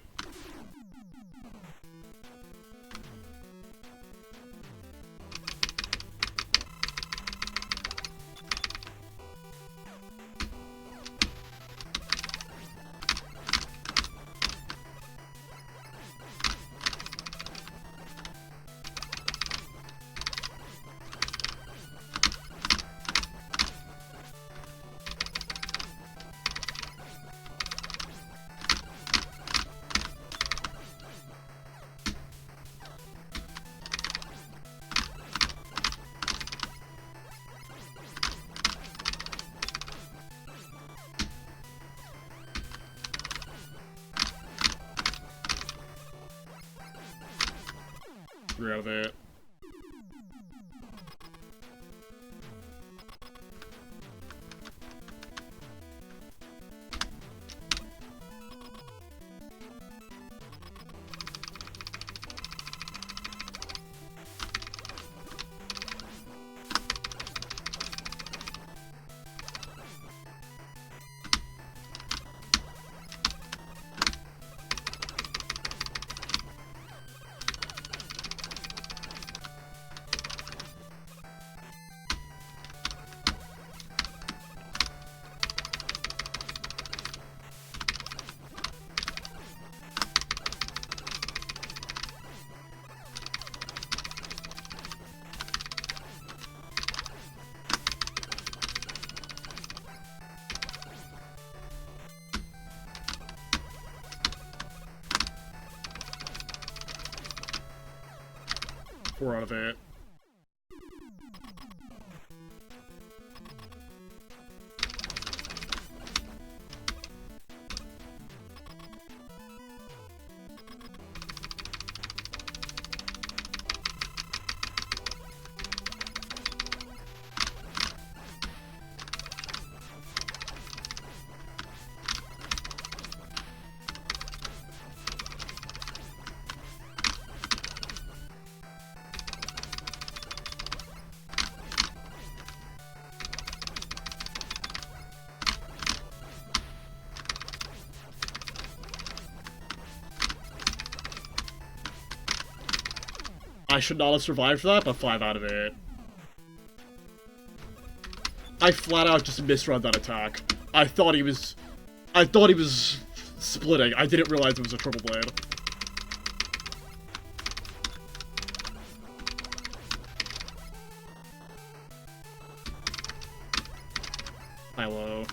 Three out of 8. Four out of 8. I should not have survived that, but 5 out of 8. I flat out just misread that attack. I thought he was splitting. I didn't realize it was a triple blade. High low.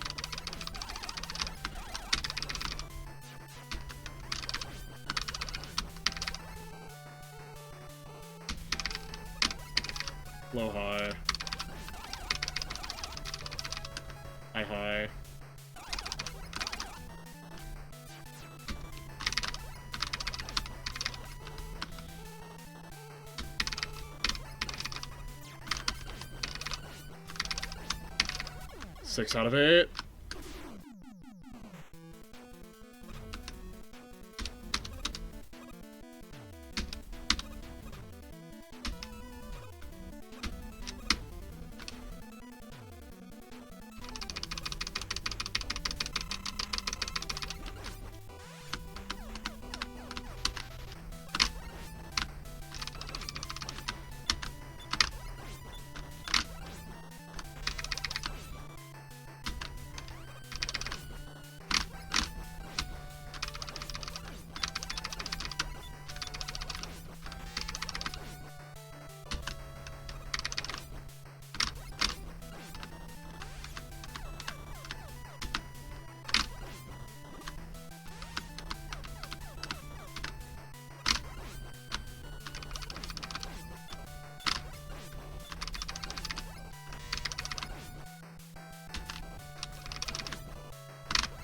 Low high. High high. Six out of 8.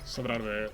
Seven out of 8.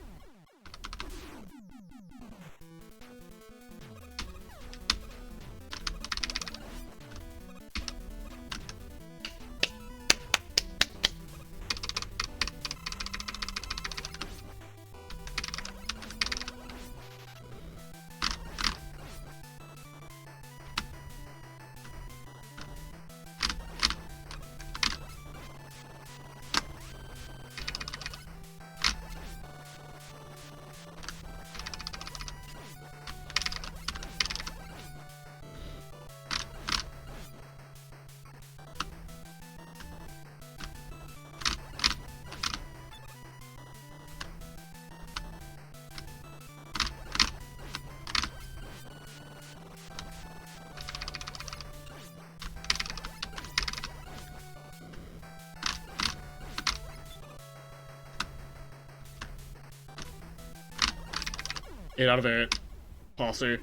Eight out of 8. Posse.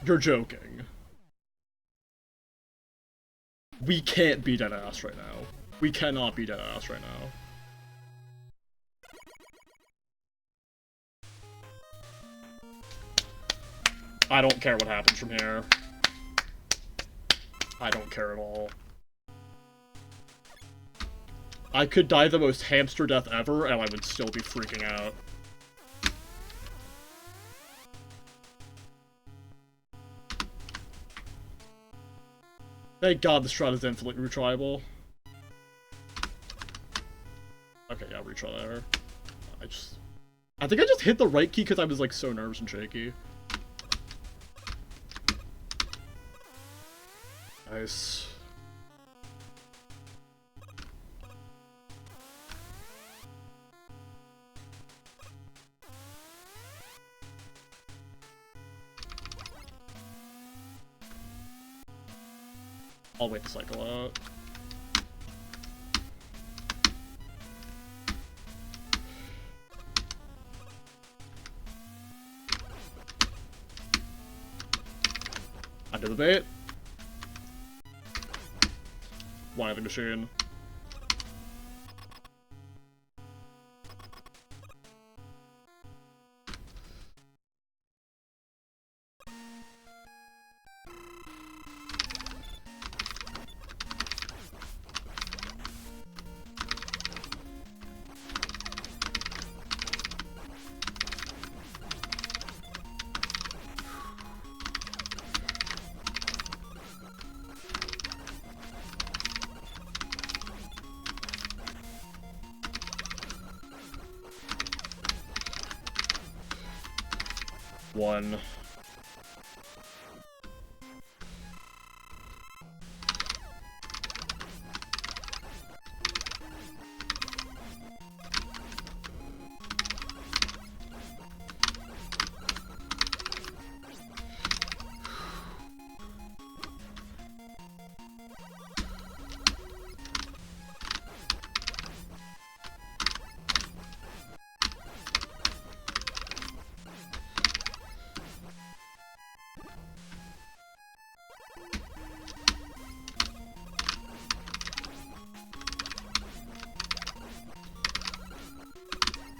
You're joking. We can't be dead ass right now. We cannot be dead ass right now. I don't care what happens from here. I don't care at all. I could die the most hamster death ever, and I would still be freaking out. Thank God the strat is infinitely retryable. Okay, yeah, retry there. I think I just hit the right key because I was, like, so nervous and shaky. Nice. I'll wait to cycle out. Under the bait. Wily Machine. One.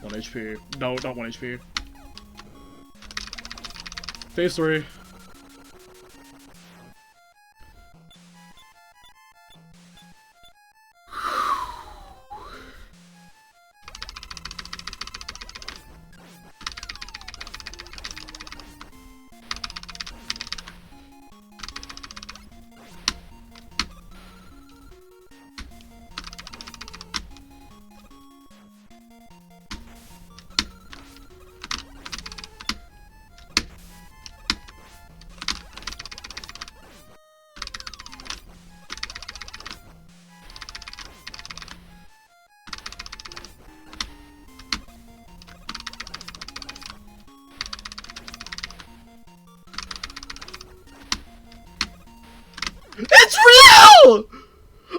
One HP. No, not 1 HP. Phase 3. It's real!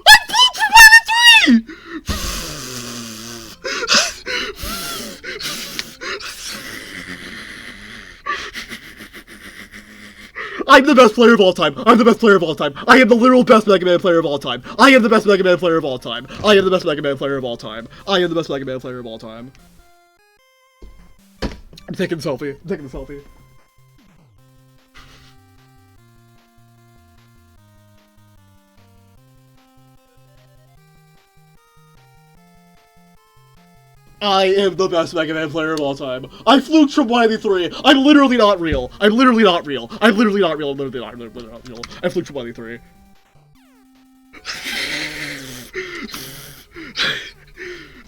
I blew through by the 3! I'm the best player of all time. I'm the best player of all time. I am the literal best Mega Man player of all time. I am the best Mega Man player of all time. I am the best Mega Man player of all time. I am the best Mega Man player of all time. I'm taking a selfie. I'm taking a selfie. I am the best Mega Man player of all time. I fluked from Wily 3. I'm literally not real. I'm literally not real. I'm literally not real. I'm literally not real. I fluked from Wily 3.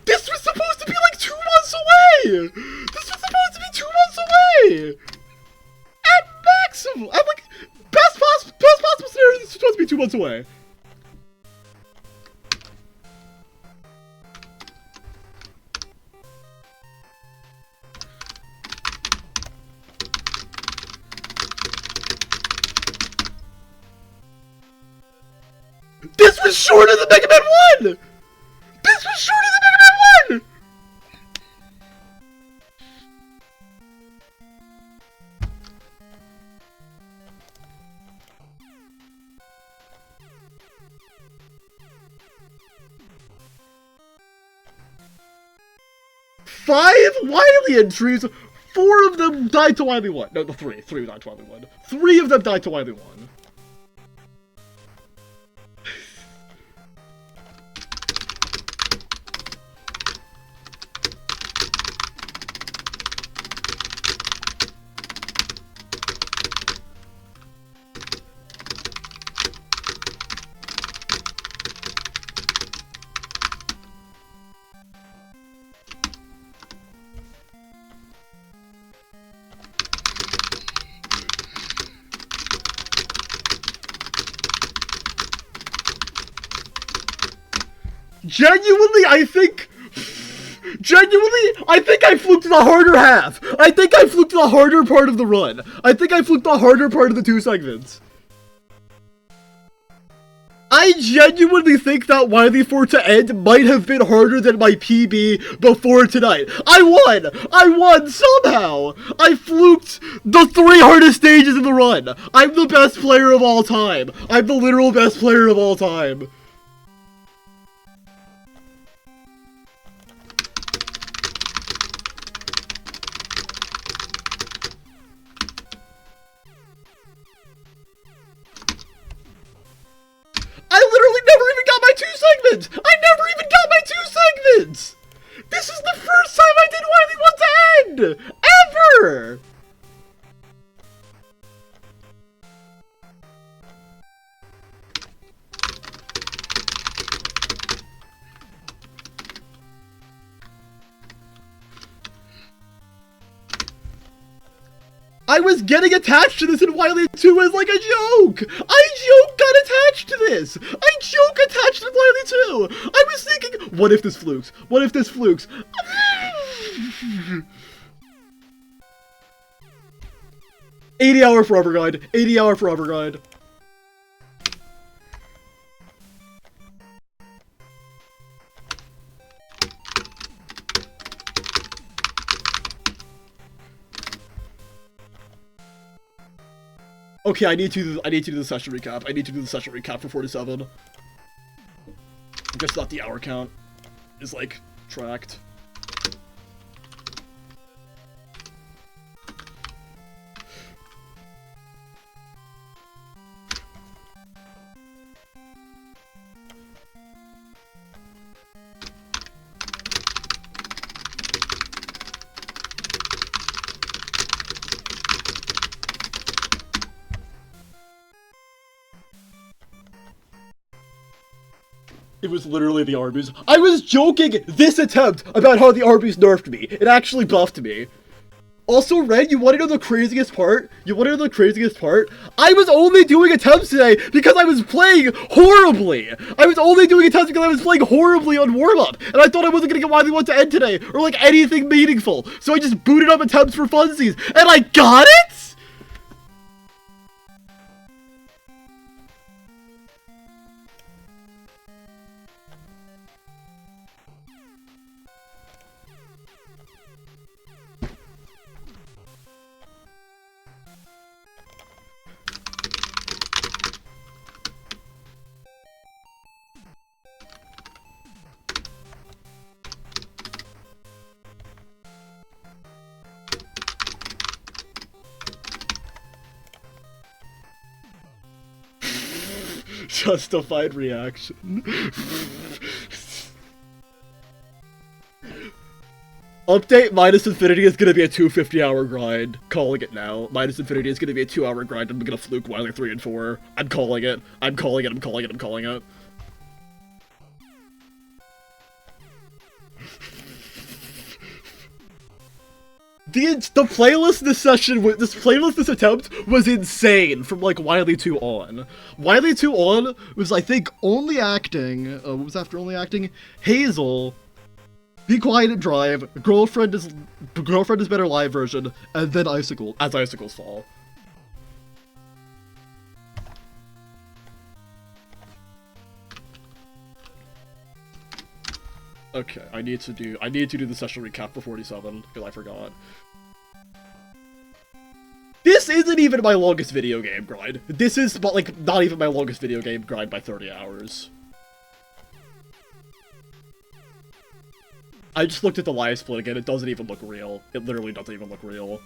This was supposed to be like 2 months away! This was supposed to be 2 months away! At maximum! I'm like, best possible scenario, this is supposed to be 2 months away. This was shorter than Mega Man 1! This was shorter than Mega Man 1! Five Wily entries, 4 of them died to Wily 1. No, the 3. 3 died to Wily 1. 3 of them died to Wily 1. Genuinely, I think I fluked the harder half. I think I fluked the harder part of the run. I think I fluked the harder part of the 2 segments. I genuinely think that Wily 4 to end might have been harder than my PB before tonight. I won somehow! I fluked the 3 hardest stages in the run. I'm the best player of all time. I'm the literal best player of all time. I literally never even got my 2 segments! I never even got my 2 segments! This is the first time I did Wily 1 to end! Ever! I was getting attached to this in Wily 2 as like a joke! Got attached to this! I joke attached to Wily 2! I was thinking, what if this flukes? What if this flukes? 80-hour forever guide. 80-hour forever guide. Okay, I need to do the session recap. I need to do the session recap for 47. I guess not the hour count is like tracked. It was literally the Arby's. I was joking this attempt about how the Arby's nerfed me. It actually buffed me. Also, Red, you want to know the craziest part? I was only doing attempts today because I was playing horribly. I was only doing attempts because I was playing horribly on warm-up. And I thought I wasn't going to get Wily 1 to end today, or like anything meaningful. So I just booted up attempts for funsies, and I got it? Justified reaction. Update minus infinity is gonna be a 250-hour grind. Calling it now. Minus infinity is gonna be a 2-hour grind. I'm gonna fluke Wily 3 and 4. I'm calling it. I'm calling it. The playlist this session, this attempt was insane from like Wily 2 on. Wily 2 on was, I think, only acting, what was after only acting? Hazel, Be Quiet and Drive, Girlfriend is Better live version, and then Icicle, as Icicles Fall. Okay, I need to do the session recap for 47, because I forgot. This isn't even my longest video game grind. This is, like, not even my longest video game grind by 30 hours. I just looked at the live split again, it doesn't even look real. It literally doesn't even look real.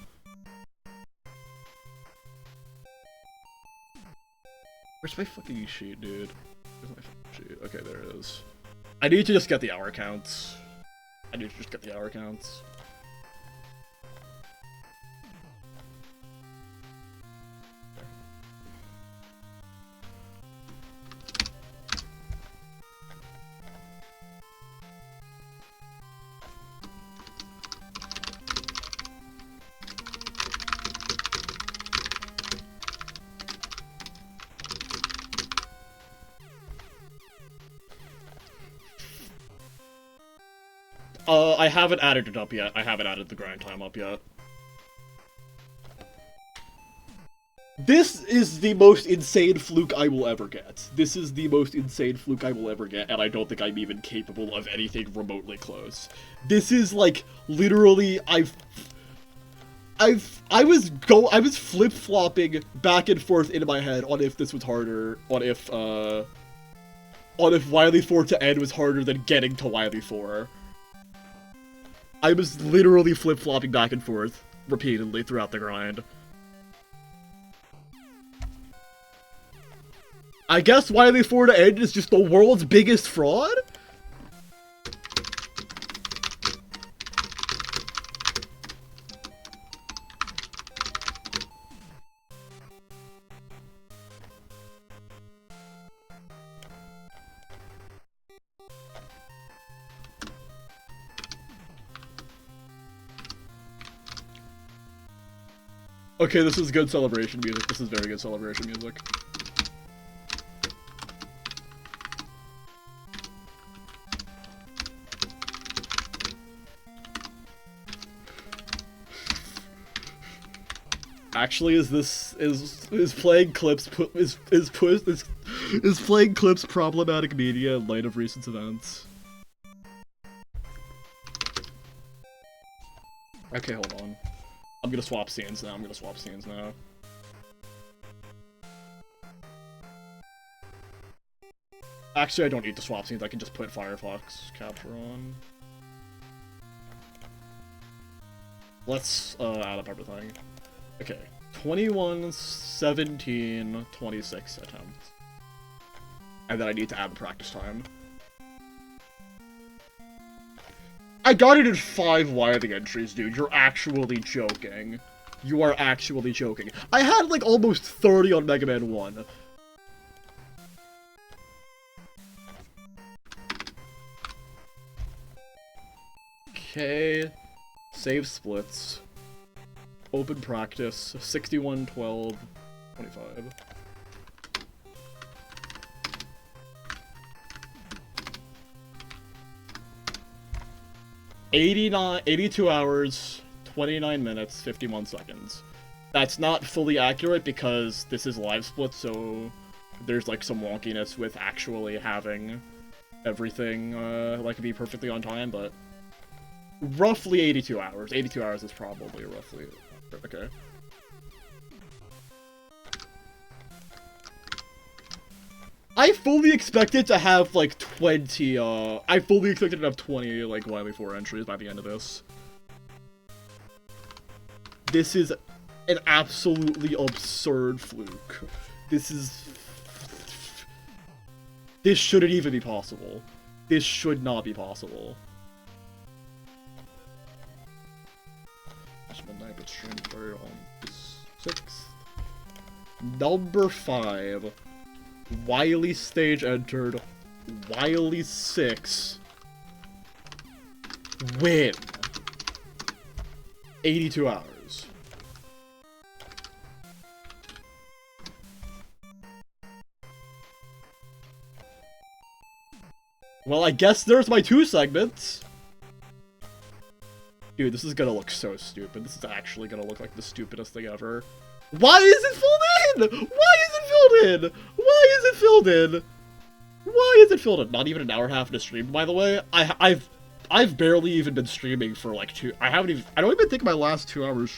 Where's my fucking sheet, dude? Where's my fucking sheet? Okay, there it is. I need to just get the hour counts. I haven't added it up yet. I haven't added the grind time up yet. This is the most insane fluke I will ever get. And I don't think I'm even capable of anything remotely close. This is, like, literally, I was flip-flopping back and forth in my head on if this was harder, on on if Wily 4 to end was harder than getting to Wily 4. I was literally flip-flopping back and forth repeatedly throughout the grind. I guess Wily 4 to end is just the world's biggest fraud? Okay, this is good celebration music. This is very good celebration music. Actually, is playing clips is playing clips problematic media in light of recent events? Okay, hold on. I'm gonna swap scenes now. Actually, I don't need to swap scenes. I can just put Firefox capture on. Let's add up everything. Okay, 21, 17, 26 attempts. And then I need to add the practice time. I got it in 5 Wily entries, dude. You're actually joking. You are actually joking. I had, like, almost 30 on Mega Man 1. Okay. Save splits. Open practice. 61, 12, 25. 82 hours, 29 minutes, 51 seconds. That's not fully accurate because this is live split, so there's like some wonkiness with actually having everything like be perfectly on time, but roughly 82 hours. 82 hours is probably roughly okay. I fully expected to have, like, 20, I fully expected to have 20, like, Wily 4 entries by the end of this. This is an absolutely absurd fluke. This shouldn't even be possible. This should not be possible. Midnight, but stream started on the 6th. Number 5. Wily stage entered. Wily 6. Win. 82 hours. Well, I guess there's my 2 segments. Dude, this is gonna look so stupid. This is actually gonna look like the stupidest thing ever. Why is it filled in? Why is it filled in? Why is it filled in? Why is it filled in? Not even an hour and a half into stream, by the way. I've barely even been streaming for like I don't even think my last 2 hours.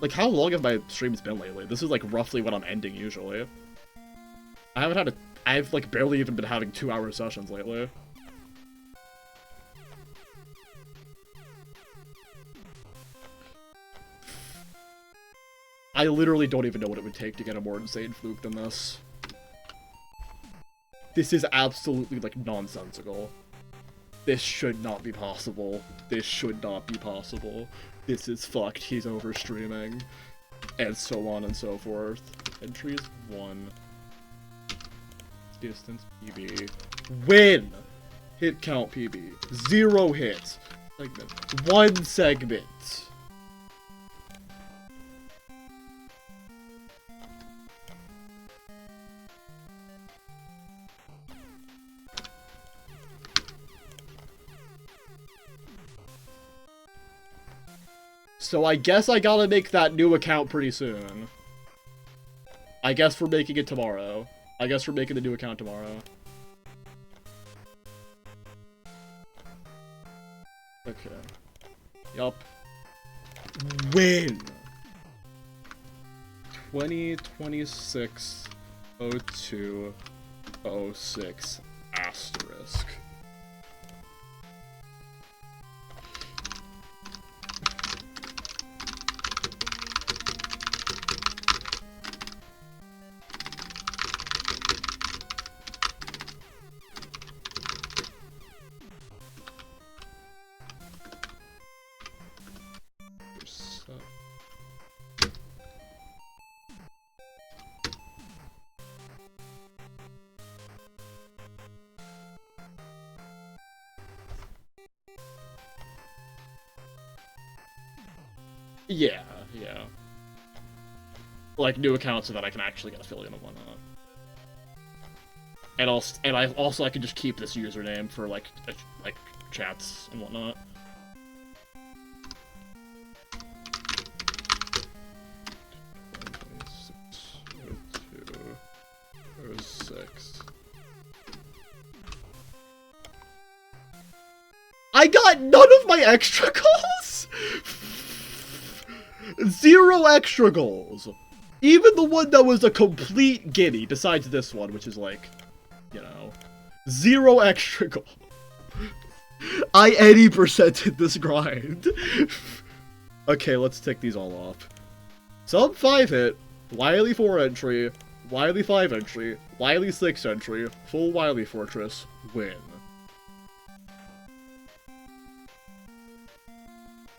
Like, how long have my streams been lately? This is like roughly what I'm ending usually. I've like barely even been having 2-hour sessions lately. I literally don't even know what it would take to get a more insane fluke than this. This is absolutely, like, nonsensical. This should not be possible. This should not be possible. This is fucked. He's overstreaming. And so on and so forth. Entries 1. Distance PB. Win! Hit count PB. 0 hits. Segment. 1 segment. So I guess I gotta make that new account pretty soon. I guess we're making it tomorrow. I guess we're making the new account tomorrow. Okay. Yup. Win! 20, 26, 02, 06 asterisk. Yeah, yeah. Like new accounts so that I can actually get affiliate and whatnot. And I can just keep this username for like chats and whatnot. I got none of my extra goals! 0 extra goals! Even the one that was a complete guinea, besides this one, which is like, you know, 0 extra goals. I 80%ed this grind. Okay, let's tick these all off. Sub 5 hit, Wily 4 entry, Wily 5 entry, Wily 6 entry, full Wily Fortress, win.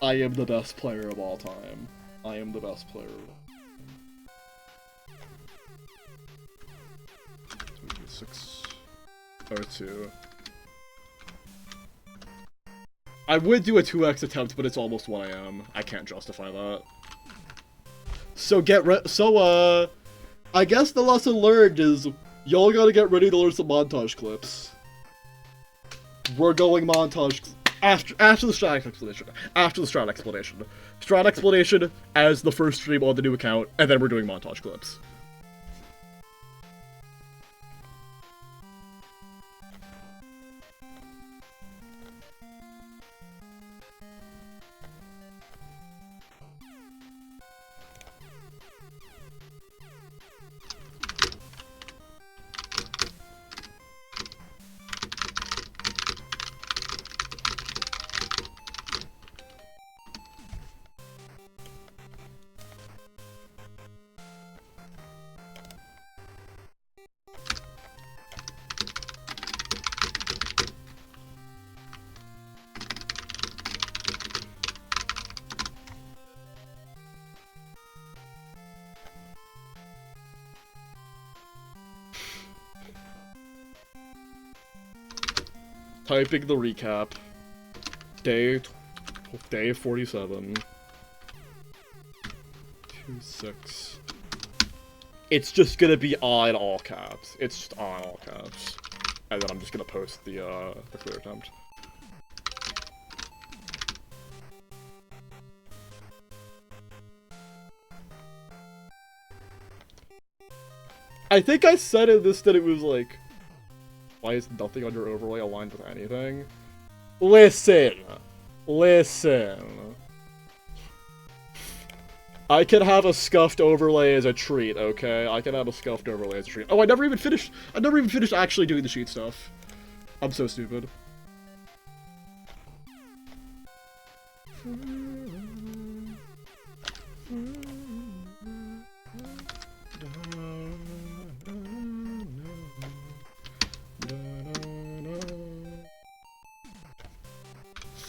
I am the best player of all time. I am the best player of all time. 602. I would do a 2x attempt, but it's almost 1 AM. I can't justify that. So I guess the lesson learned is y'all gotta get ready to learn some montage clips. We're going montage after the strat explanation. After the strat explanation. Strat explanation as the first stream on the new account, and then we're doing montage clips. Typing the recap. Day 47. 26. It's just gonna be on all caps. It's just on all caps. And then I'm just gonna post the clear attempt. I think I said in this that it was like, why is nothing on your overlay aligned with anything? Listen! Listen. I can have a scuffed overlay as a treat, okay? I can have a scuffed overlay as a treat. Oh, I never even finished actually doing the sheet stuff. I'm so stupid.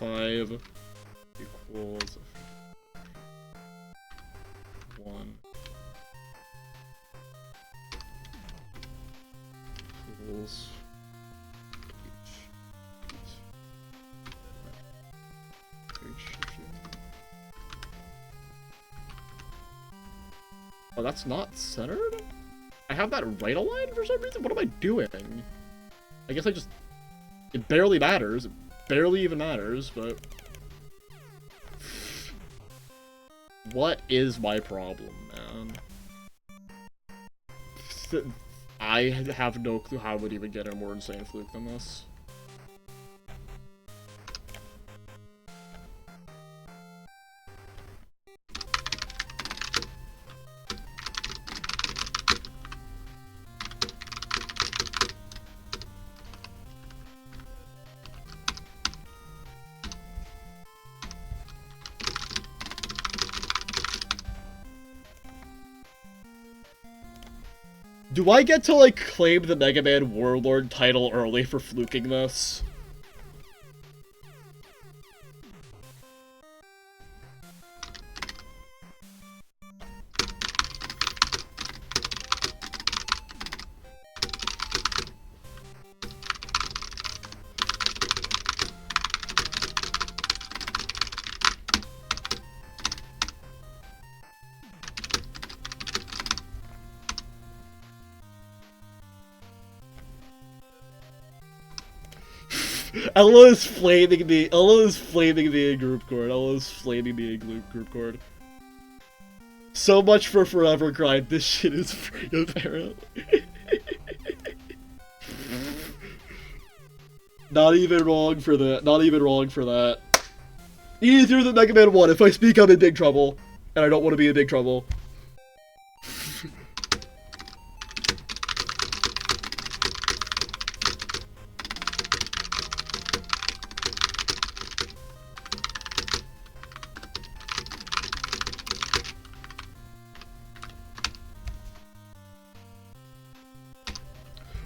Five equals 1 equals Oh, that's not centered? I have that right aligned for some reason? What am I doing? I guess it barely matters. It barely even matters, but... What is my problem, man? I have no clue how I would even get a more insane fluke than this. Do I get to, like, claim the Mega Man Warlord title early for fluking this? Ella is flaming me. Ella is flaming me in group chord. Ella is flaming me in group chord. So much for Forever Grind. This shit is free, apparently. Not even wrong for that. Not even wrong for that. Easier than Mega Man 1. If I speak, I'm in big trouble. And I don't want to be in big trouble.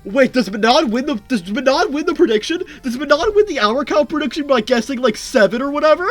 Wait, does Manon win the prediction? Does Manon win the hour count prediction by guessing like 7 or whatever?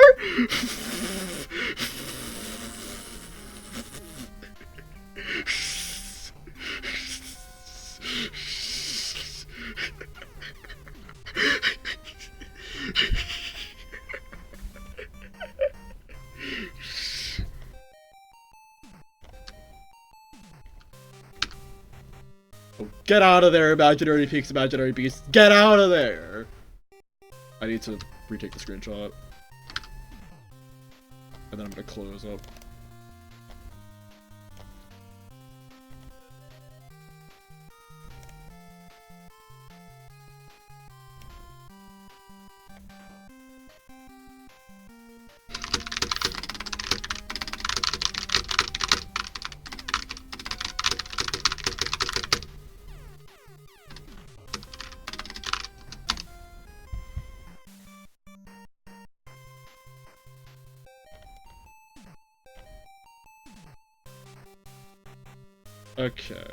Get out of there, imaginary peaks, imaginary beasts. Get out of there! I need to retake the screenshot. And then I'm gonna close up. Okay.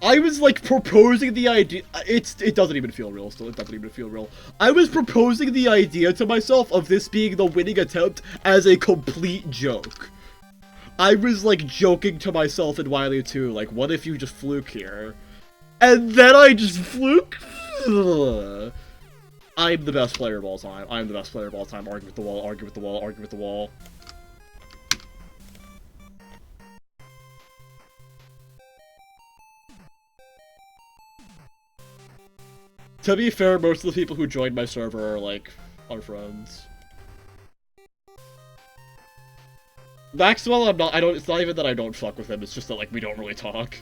I was like proposing the idea. It doesn't even feel real. Still, it doesn't even feel real. I was proposing the idea to myself of this being the winning attempt as a complete joke. I was like joking to myself in Wily 2, like, what if you just fluke here? And then I just fluke? I'm the best player of all time. I'm the best player of all time. Argue with the wall, argue with the wall, argue with the wall. To be fair, most of the people who joined my server are, like, our friends. Maxwell, it's not even that I don't fuck with him, it's just that, like, we don't really talk.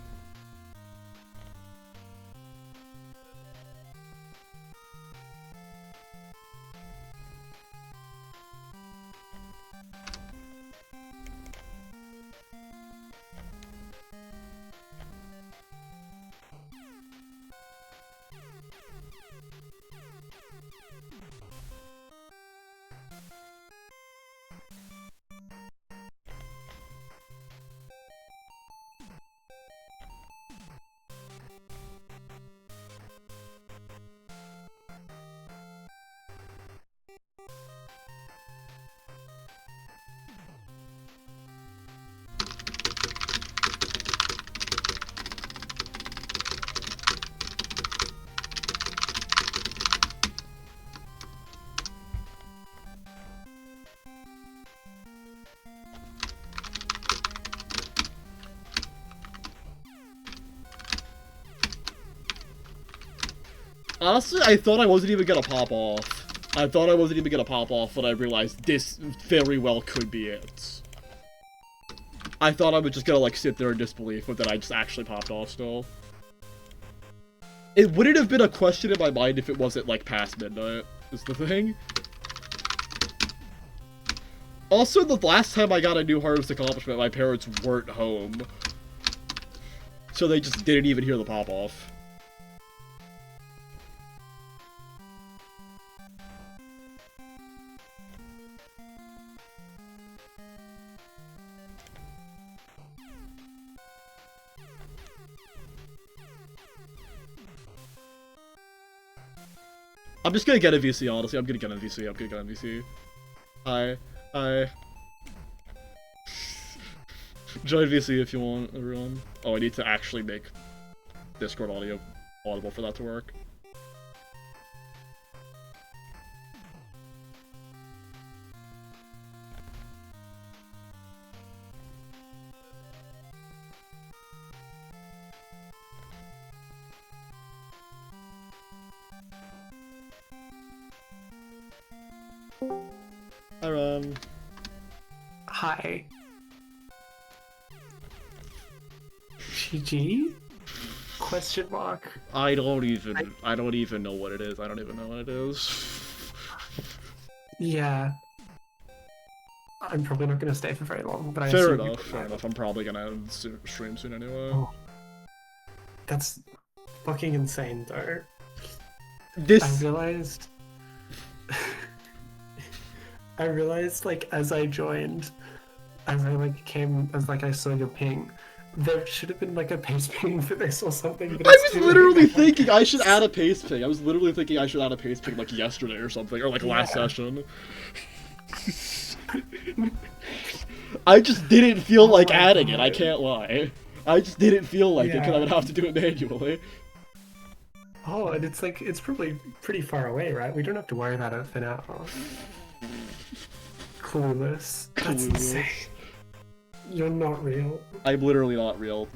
Honestly, I thought I wasn't even gonna pop off. I thought I wasn't even gonna pop off when I realized this very well could be it. I thought I was just gonna, like, sit there in disbelief, but then I just actually popped off still. It wouldn't have been a question in my mind if it wasn't, like, past midnight, is the thing. Also, the last time I got a new hardest accomplishment, my parents weren't home. So they just didn't even hear the pop-off. I'm just gonna get a VC, honestly. I'm gonna get a VC. I'm gonna get a VC. Hi. Hi. Join VC if you want, everyone. Oh, I need to actually make Discord audio audible for that to work. Hi, Ron. Hi. GG? Question mark. I don't even know what it is. I don't even know what it is. Yeah. I'm probably not gonna stay for very long, but Fair enough. I'm probably gonna end stream soon anyway. Oh. That's fucking insane, though. I realized, like, as I joined, as I, like, I saw your ping, there should have been, like, a pace ping for this or something, but I was literally thinking I should add a pace ping. I was literally thinking I should add a pace ping, like, yesterday or something, or, like, last session. I just didn't feel like adding it, I can't lie. I just didn't feel like it, because I would have to do it manually. Oh, and it's, like, it's probably pretty far away, right? We don't have to worry about it for now. Clueless. That's insane. You're not real. I'm literally not real.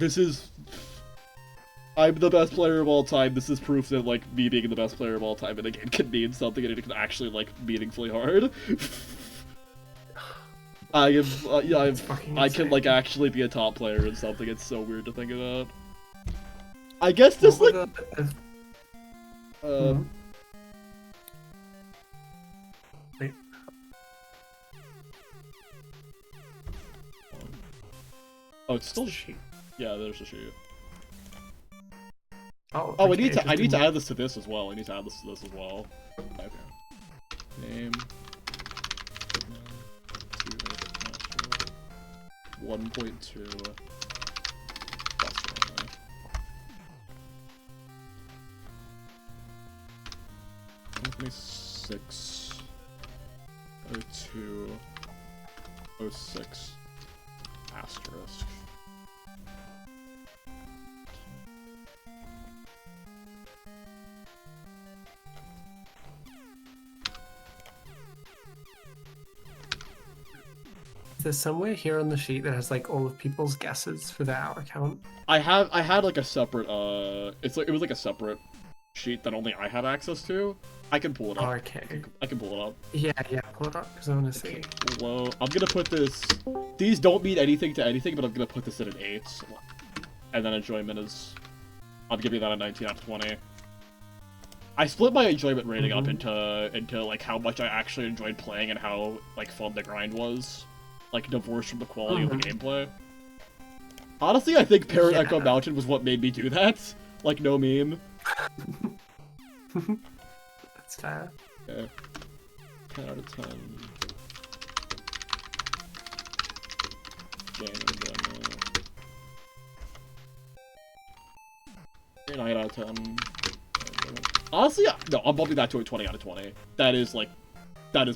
I'm the best player of all time. This is proof that, like, me being the best player of all time in a game can mean something and it can actually, like, meaningfully hard. I can, like, actually be a top player in something. It's so weird to think about. I guess this, like... Wait. Oh, it's still a sheet. Yeah, there's a sheet. Oh, I need to add this to this as well. Okay. Name. 1.2. 126. 02. 06. Asterisk. There's somewhere here on the sheet that has like all of people's guesses for their hour count. I had like a separate it was like a separate sheet that only I had access to. I can pull it up. Oh, okay. I can pull it up. Yeah, pull it up because I want to see. Well, I'm gonna put this. These don't mean anything to anything, but I'm gonna put this at an 8, and then enjoyment is. I'm giving that a 19 out of 20. I split my enjoyment rating up into like how much I actually enjoyed playing and how like fun the grind was, like divorced from the quality of the gameplay. Honestly, I think Parrot Echo Mountain was what made me do that. Like, no meme. That's fair. Yeah. 10 out of 10. Game in general. 9 out of 10. Honestly, no, I'm bumping that to a 20 out of 20. That is the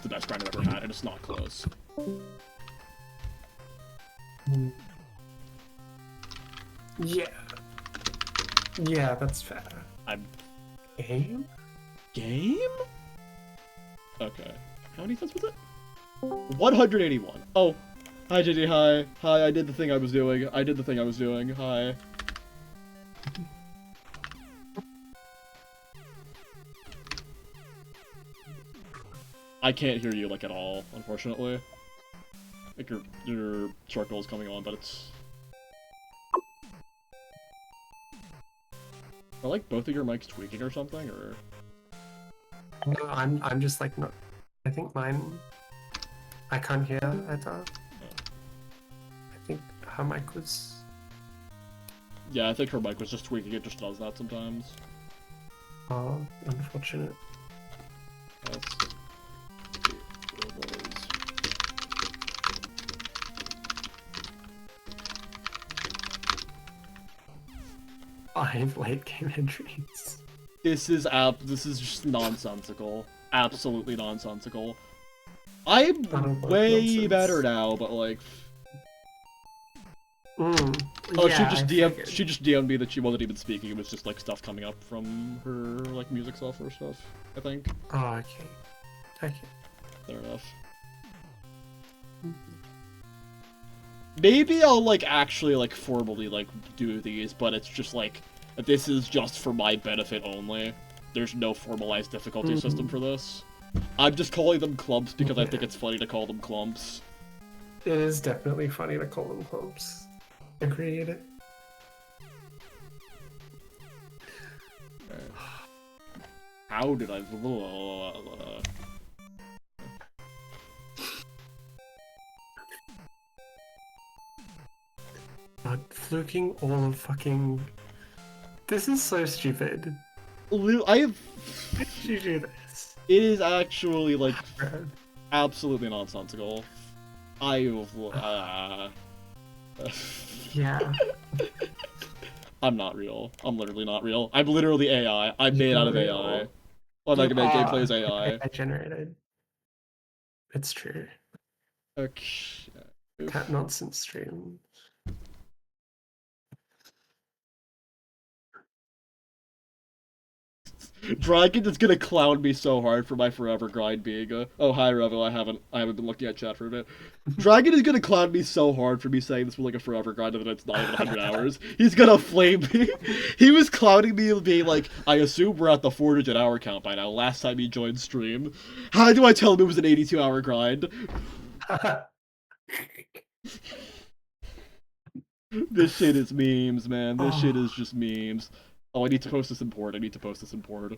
best grind I've ever had, and it's not close. Yeah. Yeah, that's fair. Game? Game? Okay. How many times was it? 181. Oh. Hi, JD, hi. Hi, I did the thing I was doing. Hi. I can't hear you, like, at all, unfortunately. I think your circle is coming on, but it's... Are, like, both of your mics tweaking or something, or...? No, I'm just, like, not... I think mine... I can't hear at all. I think her mic was... Yeah, I think her mic was just tweaking. It just does that sometimes. Oh, unfortunate. I have late game entries. This is just nonsensical. Absolutely nonsensical. I'm That'll work way better nonsense. now, but like, Mm. oh, Yeah, I She figured. just DM'd me that she wasn't even speaking. It was just like stuff coming up from her like music software stuff. I think. Oh, okay. Okay. Fair enough. Maybe I'll like actually like formally like do these, but it's just like this is just for my benefit only. There's no formalized difficulty system Mm. for this. I'm just calling them clumps because I think Yeah. it's funny to call them clumps. It is definitely funny to call them clumps. Agreed. How did I? But fluking all of fucking. This is so stupid. I have. Why did you do this? It is actually like Bro. absolutely nonsensical. I Yeah. I'm not real. I'm literally not real. I'm literally AI. I'm made out You're of AI. real. Well, You Mega Man gameplay is are AI. AI generated. It's true. Okay. Cat nonsense stream. Dragon is gonna clown me so hard for my forever grind being oh hi Revo, I haven't been looking at chat for a bit. Dragon is gonna clown me so hard for me saying this was like a forever grind and that it's not even 100 hours. He's gonna flame me. He was clowning me and being like, I assume we're at the 4-digit hour count by now, last time he joined stream. How do I tell him it was an 82-hour grind? This shit is memes, man. This shit Oh, is just memes. Oh, I need to post this in Port. I need to post this in Port. I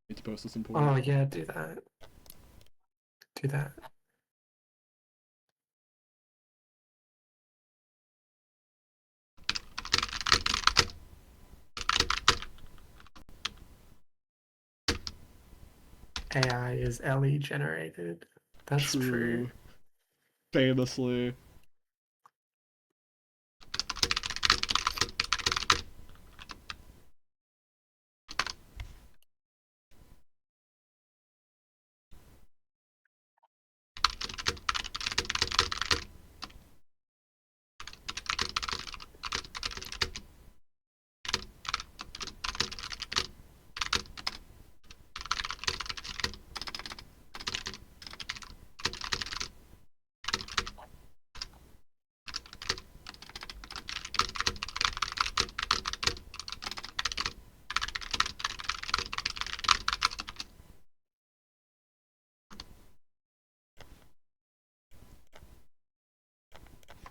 need to post this in Port. oh yeah, do that. Do that. AI is LE generated. That's true. True. Famously.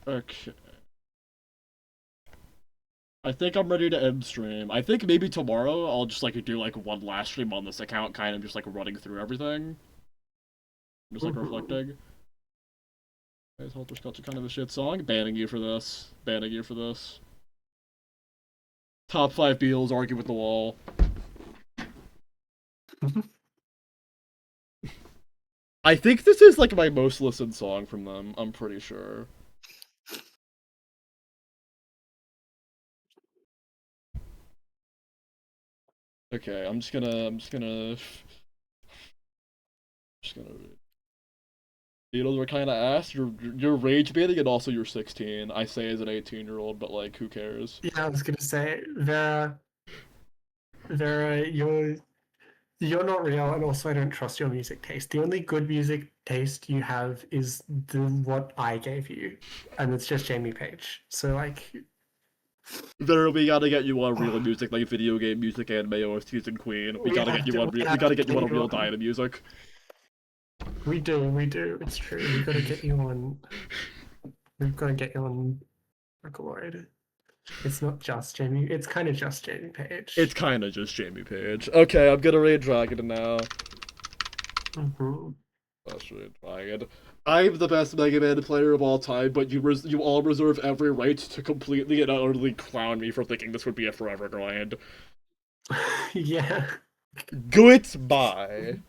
Okay. I think I'm ready to end stream. I think maybe tomorrow I'll just like do like one last stream on this account, kind of just like running through everything. Just like Mhm. reflecting. Guys, Halter Scott's kind of a shit song. Banning you for this. Banning you for this. Top 5 Beatles argue with the wall. I think this is like my most listened song from them. I'm pretty sure. Okay, just gonna. Beatles were kind of ass. You're rage baiting and also you're 16. I say as an 18-year-old, but like, who cares? Yeah, I was gonna say, Vera, you're not real, and also I don't trust your music taste. The only good music taste you have is the what I gave you, and it's just Jamie Page. So like, There, we gotta get you on real oh, music, like video game music, anime, OSTs, and Queen. We we gotta get have you to on we real. We have to gotta get you get on you real on. Diana music. We do. It's true. We gotta get you on. We've got to get you on Vocaloid. It's not just Jamie. It's kind of just Jamie It's Page. kind of just Jamie Page. Okay, I'm gonna raid Dragon now. Hmm. That's raid Dragon. I'm the best Mega Man player of all time, but you all reserve every right to completely and utterly clown me for thinking this would be a forever grind. Yeah. Goodbye.